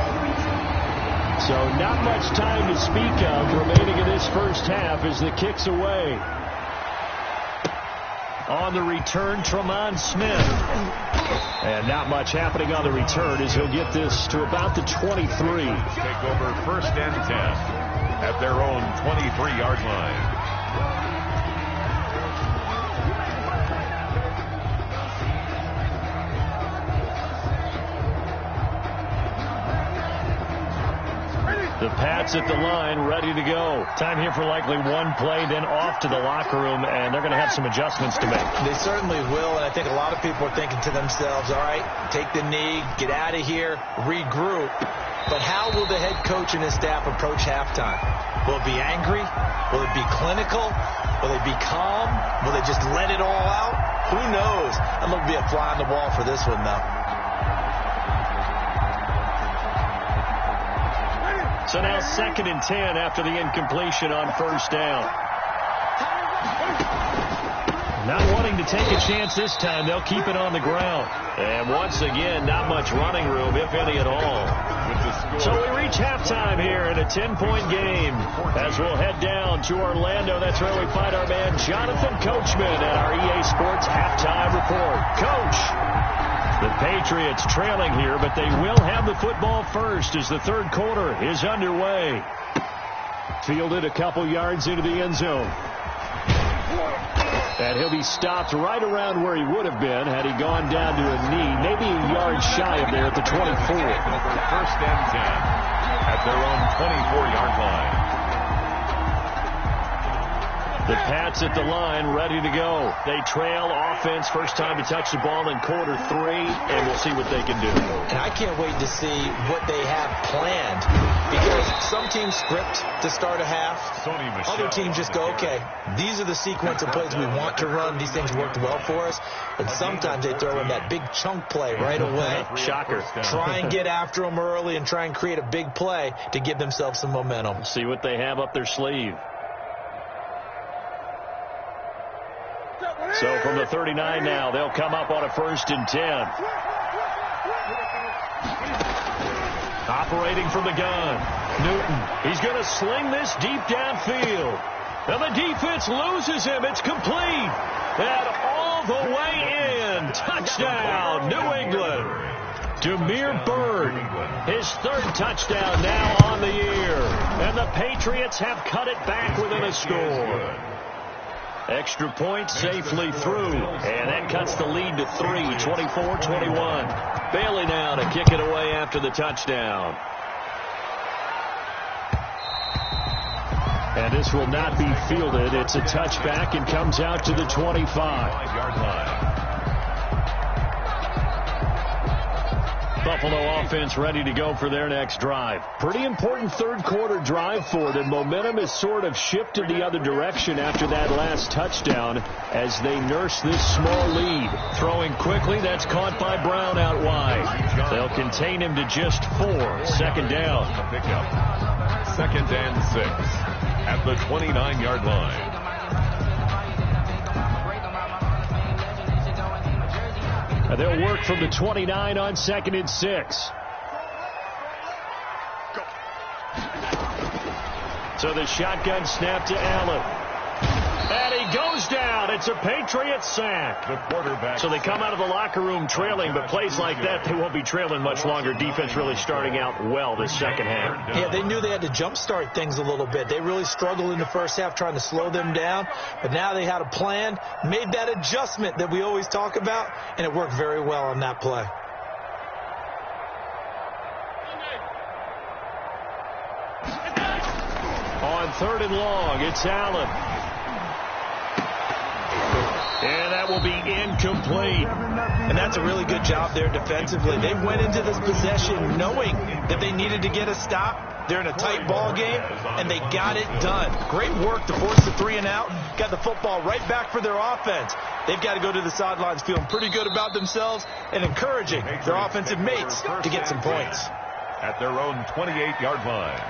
So not much time to speak of remaining in this first half as the kick's away. On the return, Tremont Smith. And not much happening on the return as he'll get this to about the 23. Take over first and 10 at their own 23-yard line. The Pats at the line, ready to go. Time here for likely one play, then off to the locker room, and they're going to have some adjustments to make. They certainly will, and I think a lot of people are thinking to themselves, all right, take the knee, get out of here, regroup. But how will the head coach and his staff approach halftime? Will it be angry? Will it be clinical? Will they be calm? Will they just let it all out? Who knows? I'm going to be a fly on the wall for this one, though. So now 2nd and 10 after the incompletion on first down. Not wanting to take a chance this time, they'll keep it on the ground. And once again, not much running room, if any at all. So we reach halftime here in a 10-point game. As we'll head down to Orlando, that's where we find our man Jonathan Coachman at our EA Sports Halftime Report. Coach, the Patriots trailing here, but they will have the football first as the third quarter is underway. Fielded a couple yards into the end zone. And he'll be stopped right around where he would have been had he gone down to a knee, maybe a yard shy of there at the 24. First and 10 at their own 24-yard line. The Pats at the line, ready to go. They trail offense, first time to touch the ball in quarter 3, and we'll see what they can do. And I can't wait to see what they have planned, because some teams script to start a half. Other teams just go, okay, these are the sequence of plays we want to run. These things worked well for us. And sometimes they throw in that big chunk play right away. Shocker. Try and get after them early and try and create a big play to give themselves some momentum. See what they have up their sleeve. So from the 39 now, they'll come up on a 1st and 10. Operating from the gun. Newton, he's going to sling this deep downfield. And the defense loses him. It's complete. And all the way in. Touchdown, New England. Damiere Byrd, his 3rd touchdown now on the year. And the Patriots have cut it back within a score. Extra point safely through, and that cuts the lead to 3, 24-21. Bailey now to kick it away after the touchdown. And this will not be fielded. It's a touchback and comes out to the 25-yard line. Buffalo offense ready to go for their next drive. Pretty important third quarter drive for them. Momentum has sort of shifted the other direction after that last touchdown as they nurse this small lead. Throwing quickly, that's caught by Brown out wide. They'll contain him to just 4. 2nd down. Pickup. 2nd and 6 at the 29-yard line. They'll work from the 29 on 2nd and 6. So the shotgun snap to Allen. And he goes down. It's a Patriots sack. The quarterback. So they come out of the locker room trailing, but plays like that, they won't be trailing much longer. Defense really starting out well this second half. Yeah, they knew they had to jumpstart things a little bit. They really struggled in the first half trying to slow them down, but now they had a plan, made that adjustment that we always talk about, and it worked very well on that play. On 3rd and long, it's Allen. And that will be incomplete. And that's a really good job there defensively. They went into this possession knowing that they needed to get a stop. They're in a tight ball game, and they got it done. Great work to force the 3 and out. Got the football right back for their offense. They've got to go to the sidelines feeling pretty good about themselves and encouraging their offensive mates to get some points. At their own 28-yard line.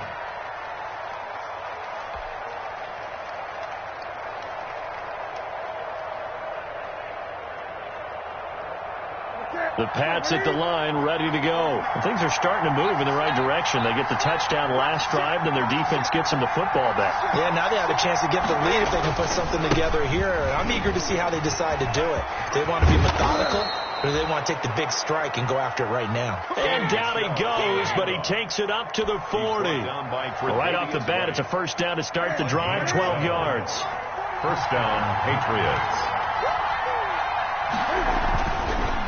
The Pats at the line, ready to go. And things are starting to move in the right direction. They get the touchdown last drive, then their defense gets them the football back. Yeah, now they have a chance to get the lead if they can put something together here. I'm eager to see how they decide to do it. They want to be methodical, or do they want to take the big strike and go after it right now? And down he goes, but he takes it up to the 40. Right off the bat, it's a first down to start the drive, 12 yards. First down, Patriots.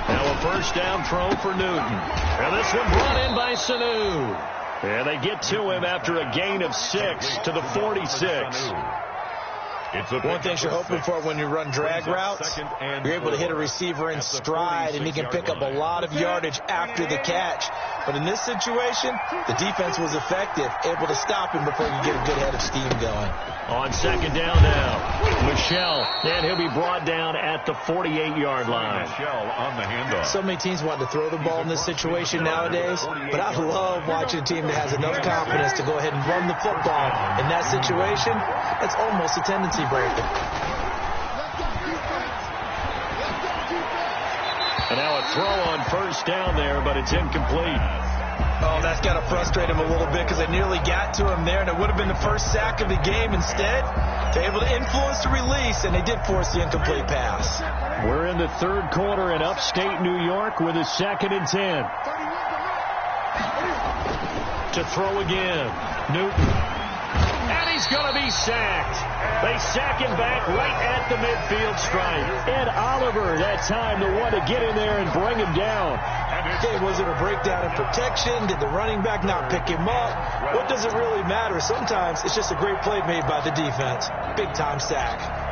Now a first down throw for Newton. And this one brought in by Sanu. And they get to him after a gain of 6 to the 46. One thing you're hoping for when you run drag routes, you're able to hit a receiver in stride, and he can pick up a lot of yardage after the catch. But in this situation, the defense was effective, able to stop him before you get a good head of steam going. On second down now, Michelle, and he'll be brought down at the 48-yard line. Michelle on the handoff. So many teams want to throw the ball in this situation nowadays, but I love watching a team that has enough confidence to go ahead and run the football. In that situation, that's almost a tendency breaker. And now a throw on first down there, but it's incomplete. Oh, that's got to frustrate him a little bit because they nearly got to him there, and it would have been the first sack of the game. Instead, they're able to influence the release, and they did force the incomplete pass. We're in the third quarter in upstate New York with a 2nd and 10. To throw again, Newton. And he's going to be sacked. They sack him back right at the midfield stripe. Ed Oliver, that time, the one to get in there and bring him down. Hey, was it a breakdown in protection? Did the running back not pick him up? What does it really matter? Sometimes it's just a great play made by the defense. Big-time sack.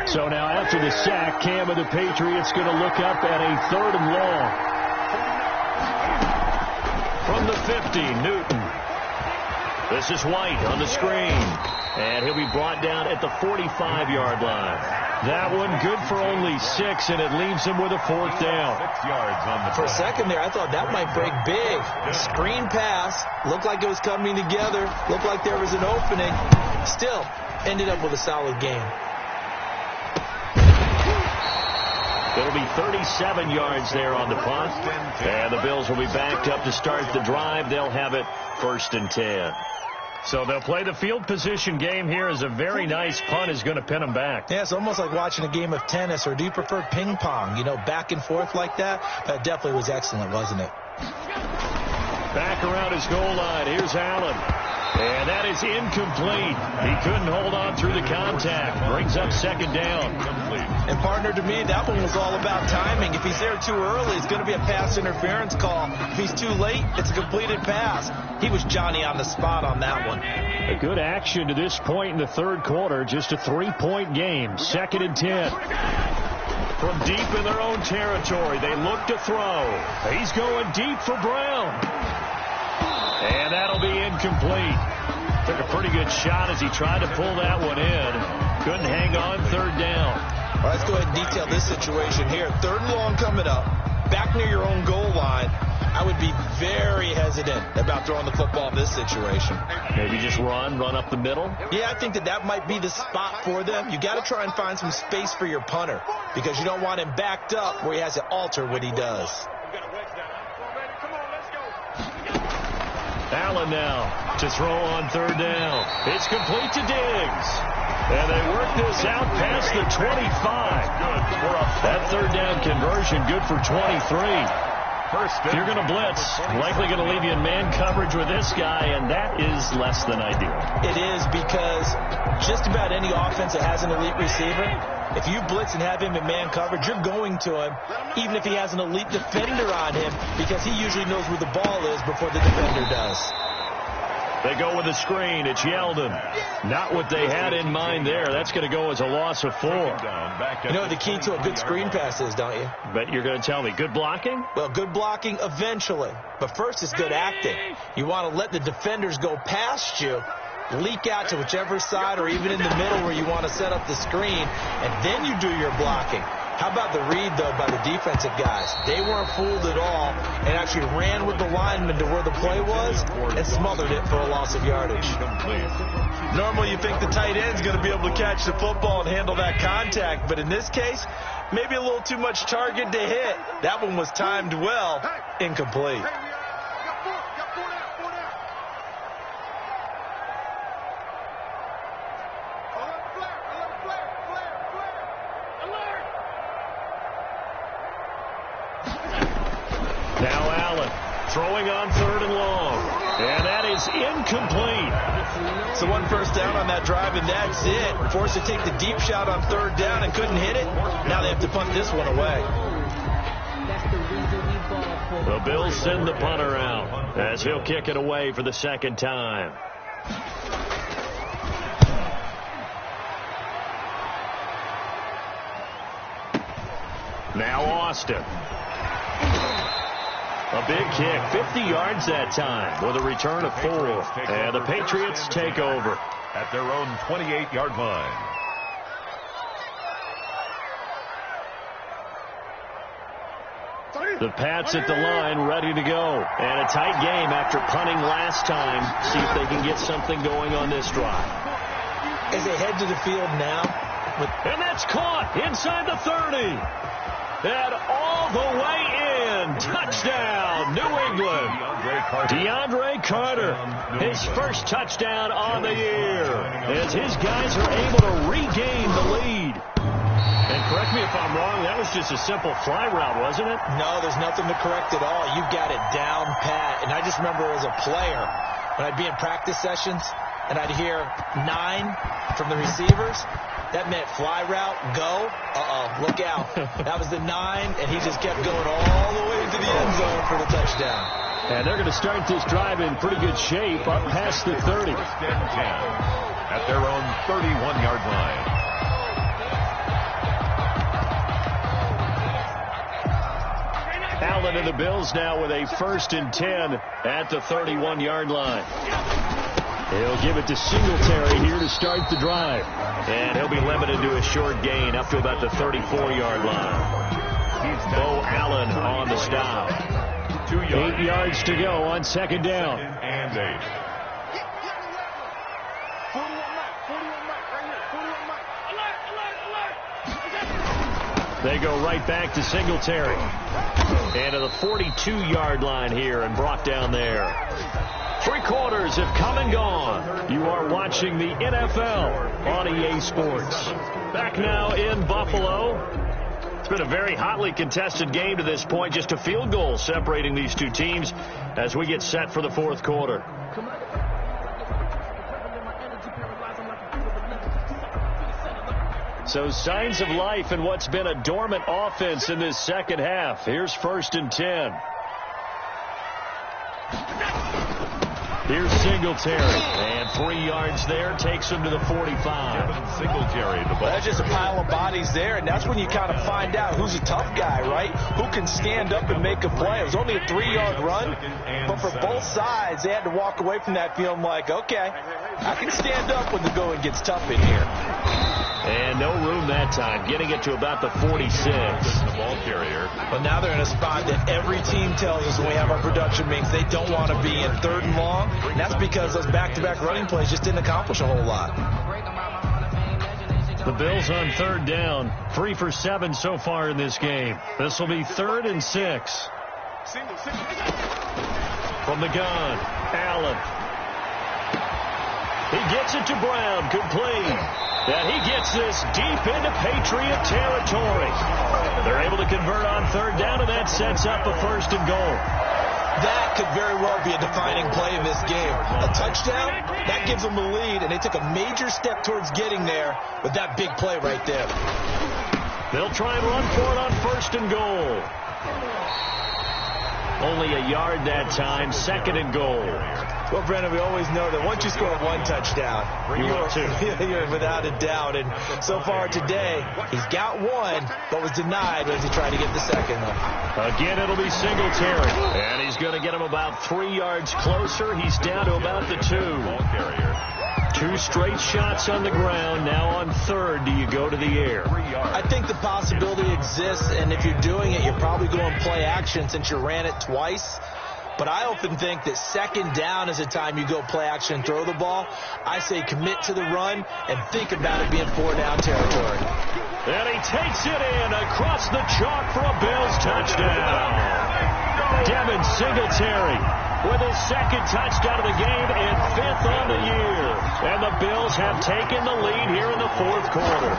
So now after the sack, Cam of the Patriots going to look up at a 3rd and long. From the 50, Newton. This is White on the screen. And he'll be brought down at the 45-yard line. That one good for only 6, and it leaves him with a 4th down. 6 yards on the For a second there, I thought that might break big. Screen pass. Looked like it was coming together. Looked like there was an opening. Still, ended up with a solid game. It'll be 37 yards there on the punt. And the Bills will be backed up to start the drive. They'll have it 1st and 10. So they'll play the field position game here as a very nice punt is going to pin them back. Yeah, it's almost like watching a game of tennis, or do you prefer ping pong? You know, back and forth like that? That definitely was excellent, wasn't it? Back around his goal line. Here's Allen. And that is incomplete. He couldn't hold on through the contact. Brings up 2nd down. And partner, to me, that one was all about timing. If he's there too early, it's going to be a pass interference call. If he's too late, it's a completed pass. He was Johnny on the spot on that one. A good action to this point in the third quarter. Just a 3-point game. 2nd and 10. From deep in their own territory, they look to throw. He's going deep for Brown. And that'll be incomplete. Took a pretty good shot as he tried to pull that one in. Couldn't hang on. 3rd down. All right, let's go ahead and detail this situation here. 3rd and long coming up. Back near your own goal line. I would be very hesitant about throwing the football in this situation. Maybe just run up the middle? Yeah, I think that might be the spot for them. You got to try and find some space for your punter because you don't want him backed up where he has to alter what he does. Allen now to throw on third down. It's complete to Diggs. And they work this out past the 25. That third down conversion good for 23. If you're going to blitz, likely going to leave you in man coverage with this guy, and that is less than ideal. It is because just about any offense that has an elite receiver, if you blitz and have him in man coverage, you're going to him, even if he has an elite defender on him, because he usually knows where the ball is before the defender does. They go with a screen. It's Yeldon. Not what they had in mind there. That's going to go as a loss of 4. You know what the key to a good screen pass is, don't you? But you're going to tell me, good blocking? Well, good blocking eventually. But first, it's good acting. You want to let the defenders go past you, leak out to whichever side or even in the middle where you want to set up the screen, and then you do your blocking. How about the read, though, by the defensive guys? They weren't fooled at all and actually ran with the lineman to where the play was and smothered it for a loss of yardage. Normally, you think the tight end's going to be able to catch the football and handle that contact, but in this case, maybe a little too much target to hit. That one was timed well, incomplete. Now Allen throwing on third and long. And that is incomplete. So 1 first down on that drive, and that's it. Forced to take the deep shot on third down and couldn't hit it. Now they have to punt this one away. The Bills send the punter out as he'll kick it away for the second time. Now Austin. A big kick, 50 yards that time with a return of 4. And the Patriots take over at their own 28-yard line. The Pats at the line ready to go. And a tight game after punting last time. See if they can get something going on this drive. As they head to the field now. And that's caught inside the 30. And all the way in. Touchdown, New England. DeAndre Carter, his first touchdown on the year, as his guys are able to regain the lead. And correct me if I'm wrong, that was just a simple fly route, wasn't it? No, there's nothing to correct at all. You got it down pat. And I just remember as a player, when I'd be in practice sessions, and I'd hear 9 from the receivers, that meant fly route, go, look out. That was the 9, and he just kept going all the way to the end zone for the touchdown. And they're going to start this drive in pretty good shape up past the 30. At their own 31-yard line. Allen and the Bills now with a 1st and 10 at the 31-yard line. He'll give it to Singletary here to start the drive. And he'll be limited to a short gain up to about the 34-yard line. Bo Allen on the stop. 8 yards to go on 2nd down. And 8. They go right back to Singletary. And to the 42-yard line here and brought down there. 3 quarters have come and gone. You are watching the NFL on EA Sports. Back now in Buffalo. It's been a very hotly contested game to this point. Just a field goal separating these two teams as we get set for the 4th quarter. So signs of life in what's been a dormant offense in this second half. Here's 1st and 10. Here's Singletary, and 3 yards there takes him to the 45. Singletary, the ball. That's just a pile of bodies there, and that's when you kind of find out who's a tough guy, right? Who can stand up and make a play. It was only a 3-yard run, but for both sides, they had to walk away from that feeling like, okay, I can stand up when the going gets tough in here. And no room that time, getting it to about the 46. carrier. But now they're in a spot that every team tells us when we have our production meetings they don't want to be in, 3rd and long. And that's because those back-to-back running plays just didn't accomplish a whole lot. The Bills on 3rd down, 3 for 7 so far in this game. This will be 3rd and 6. From the gun, Allen. He gets it to Brown, complete. And he gets this deep into Patriot territory. They're able to convert on 3rd down, and that sets up a 1st and goal. That could very well be a defining play in this game. A touchdown, that gives them the lead, and they took a major step towards getting there with that big play right there. They'll try and run for it on 1st and goal. Only a yard that time, 2nd and goal. Well, Brennan, we always know that once you score 1 touchdown, you're without a doubt. And so far today, he's got 1, but was denied as he tried to get the 2nd one. Again, it'll be Singletary. And he's going to get him about 3 yards closer. He's down to about the 2. Ball carrier. 2 straight shots on the ground. Now on 3rd, do you go to the air? I think the possibility exists, and if you're doing it, you're probably going play action since you ran it twice. But I often think that 2nd down is the time you go play action and throw the ball. I say commit to the run and think about it being 4-down territory. And he takes it in across the chalk for a Bills touchdown. Devin Singletary with his 2nd touchdown of the game and 5th on the year. And the Bills have taken the lead here in the 4th quarter.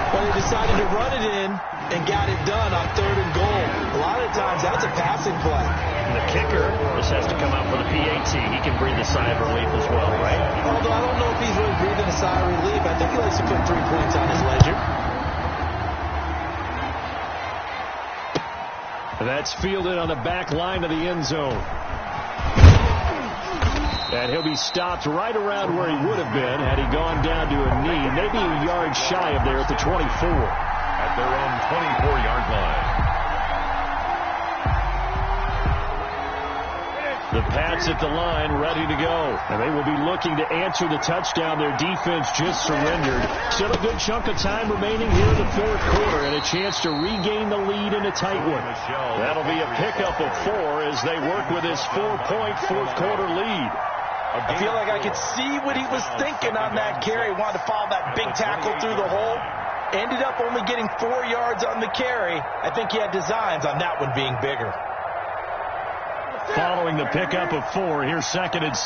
Well, they decided to run it in and got it done on 3rd and goal. A lot of times that's a passing play. And the kicker just has to come out for the PAT. He can breathe a sigh of relief as well, right? Although I don't know if he's really breathing a sigh of relief. I think he likes to put 3 points on his ledger. That's fielded on the back line of the end zone. And he'll be stopped right around where he would have been had he gone down to a knee, maybe a yard shy of there at the 24. At their own 24-yard line. The Pats at the line, ready to go. And they will be looking to answer the touchdown their defense just surrendered. Still a good chunk of time remaining here in the 4th quarter and a chance to regain the lead in a tight one. That'll be a pickup of 4 as they work with this 4-point 4th quarter lead. I feel like I could see what he was thinking on that carry. He wanted to follow that big tackle through the hole. Ended up only getting 4 yards on the carry. I think he had designs on that one being bigger. Following the pickup of 4, here's 2nd and 6.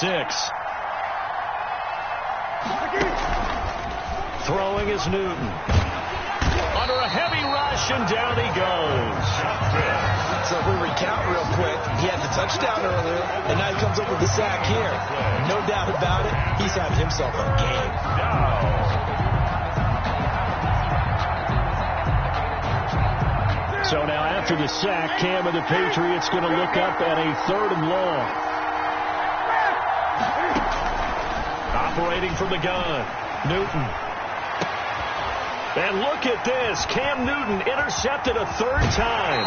Throwing is Newton. Under a heavy rush, and down he goes. So if we recount real quick, he had the touchdown earlier, and now he comes up with the sack here. No doubt about it, he's having himself a game. So now after the sack, Cam of the Patriots going to look up at a 3rd and long. Operating from the gun, Newton. And look at this. Cam Newton intercepted a 3rd time.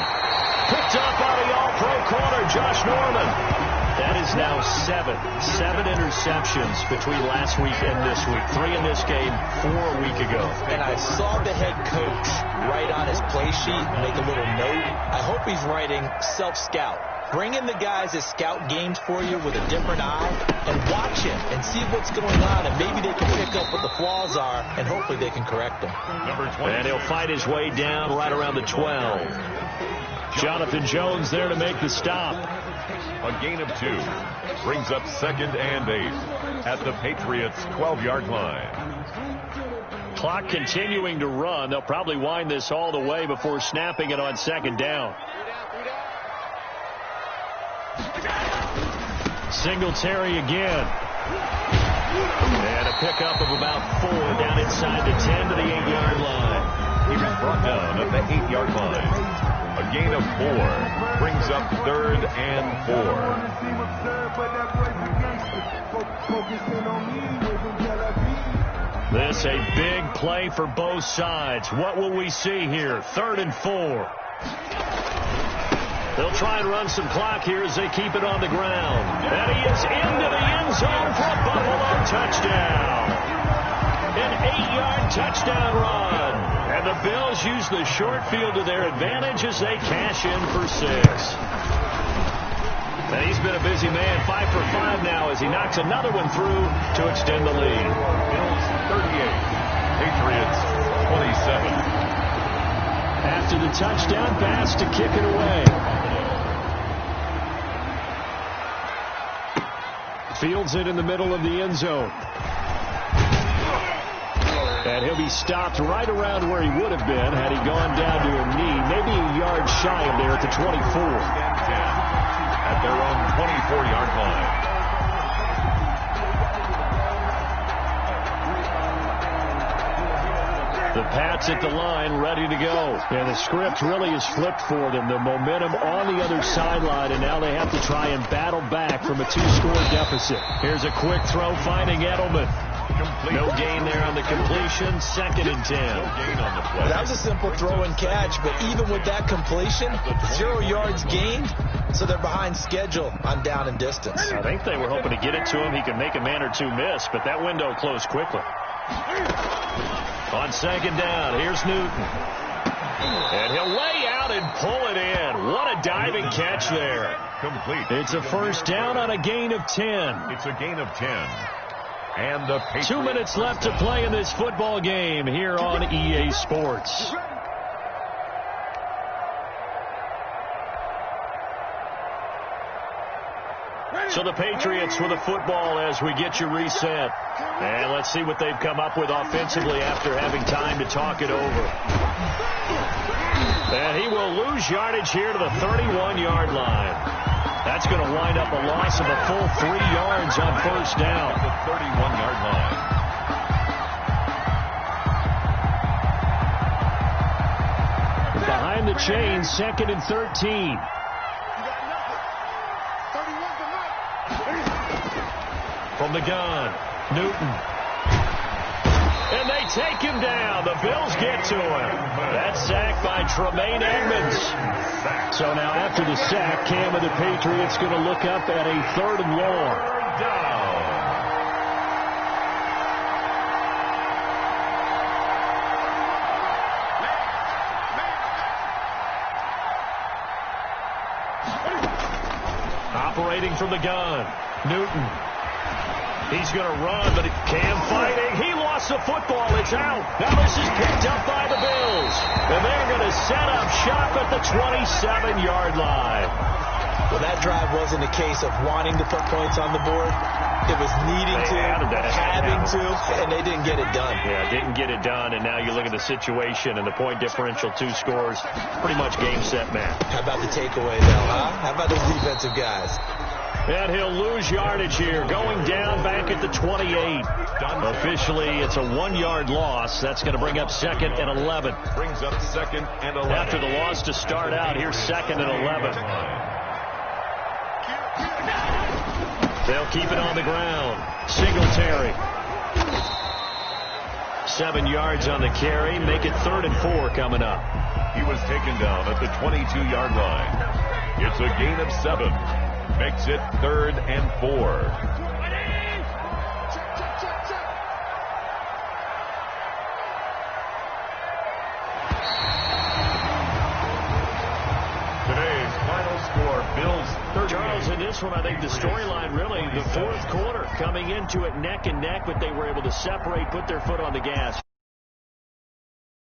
Picked up by the all-pro corner, Josh Norman. That is now 7 interceptions between last week and this week. 3 in this game, 4 a week ago. And I saw the head coach write on his play sheet and make a little note. I hope he's writing self-scout. Bring in the guys that scout games for you with a different eye and watch him and see what's going on, and maybe they can pick up what the flaws are, and hopefully they can correct them. And he'll fight his way down right around the 12. Jonathan Jones there to make the stop. A gain of 2 brings up 2nd and 8 at the Patriots' 12-yard line. Clock continuing to run. They'll probably wind this all the way before snapping it on 2nd down. Singletary again. And a pickup of about 4 down inside the 10 to the 8-yard line. He was brought down at the 8-yard line. A gain of 4 brings up 3rd and 4. This a big play for both sides. What will we see here? 3rd and 4. They'll try and run some clock here as they keep it on the ground. And he is into the end zone for a Buffalo touchdown. An 8-yard touchdown run. And the Bills use the short field to their advantage as they cash in for 6. And he's been a busy man, 5 for 5 now as he knocks another one through to extend the lead. Bills 38, Patriots 27. After the touchdown pass to kick it away. Fields it in the middle of the end zone. And he'll be stopped right around where he would have been had he gone down to a knee, maybe a yard shy of there at the 24. At their own 24-yard line. The Pats at the line, ready to go. And the script really is flipped for them. The momentum on the other sideline, and now they have to try and battle back from a 2-score deficit. Here's a quick throw, finding Edelman. Complete. No gain there on the completion. 2nd and 10. No gain on the play. That was a simple throw and catch, but even with that completion, 0 yards gained, so they're behind schedule on down and distance. I think they were hoping to get it to him. He could make a man or two miss, but that window closed quickly. On 2nd down, here's Newton. And he'll lay out and pull it in. What a diving catch there. Complete. It's a first down on a gain of 10. It's a gain of 10. And the Patriots. 2 minutes left to play in this football game here on EA Sports. So the Patriots with the football as we get you reset. And let's see what they've come up with offensively after having time to talk it over. And he will lose yardage here to the 31-yard line. That's going to wind up a loss of a full 3 yards on first down. The 31-yard line. Behind the chains, 2nd and 13. From the gun, Newton. And they take him down. The Bills get to him. That's sacked by Tremaine Edmonds. So now after the sack, Cam of the Patriots going to look up at a 3rd and long. Down. Operating from the gun, Newton. He's going to run, but Cam fighting. He lost the football. It's out. Now this is picked up by the Bills. And they're going to set up shop at the 27-yard line. Well, that drive wasn't a case of wanting to put points on the board. It was needing to, having to, and they didn't get it done. Yeah, didn't get it done, and now you look at the situation and the point differential, 2 scores, pretty much game, set, match. How about the takeaway, though, huh? How about those defensive guys? And he'll lose yardage here, going down back at the 28. Officially, it's a 1-yard loss. That's going to bring up 2nd and 11. Brings up 2nd and 11. After the loss to start out, here's 2nd and 11. They'll keep it on the ground. Singletary. 7 yards on the carry. Make it 3rd and 4 coming up. He was taken down at the 22-yard line. It's a gain of 7. Makes it 3rd and 4. Charles, in this one, I think the storyline really, the 4th quarter, coming into it neck and neck, but they were able to separate, put their foot on the gas.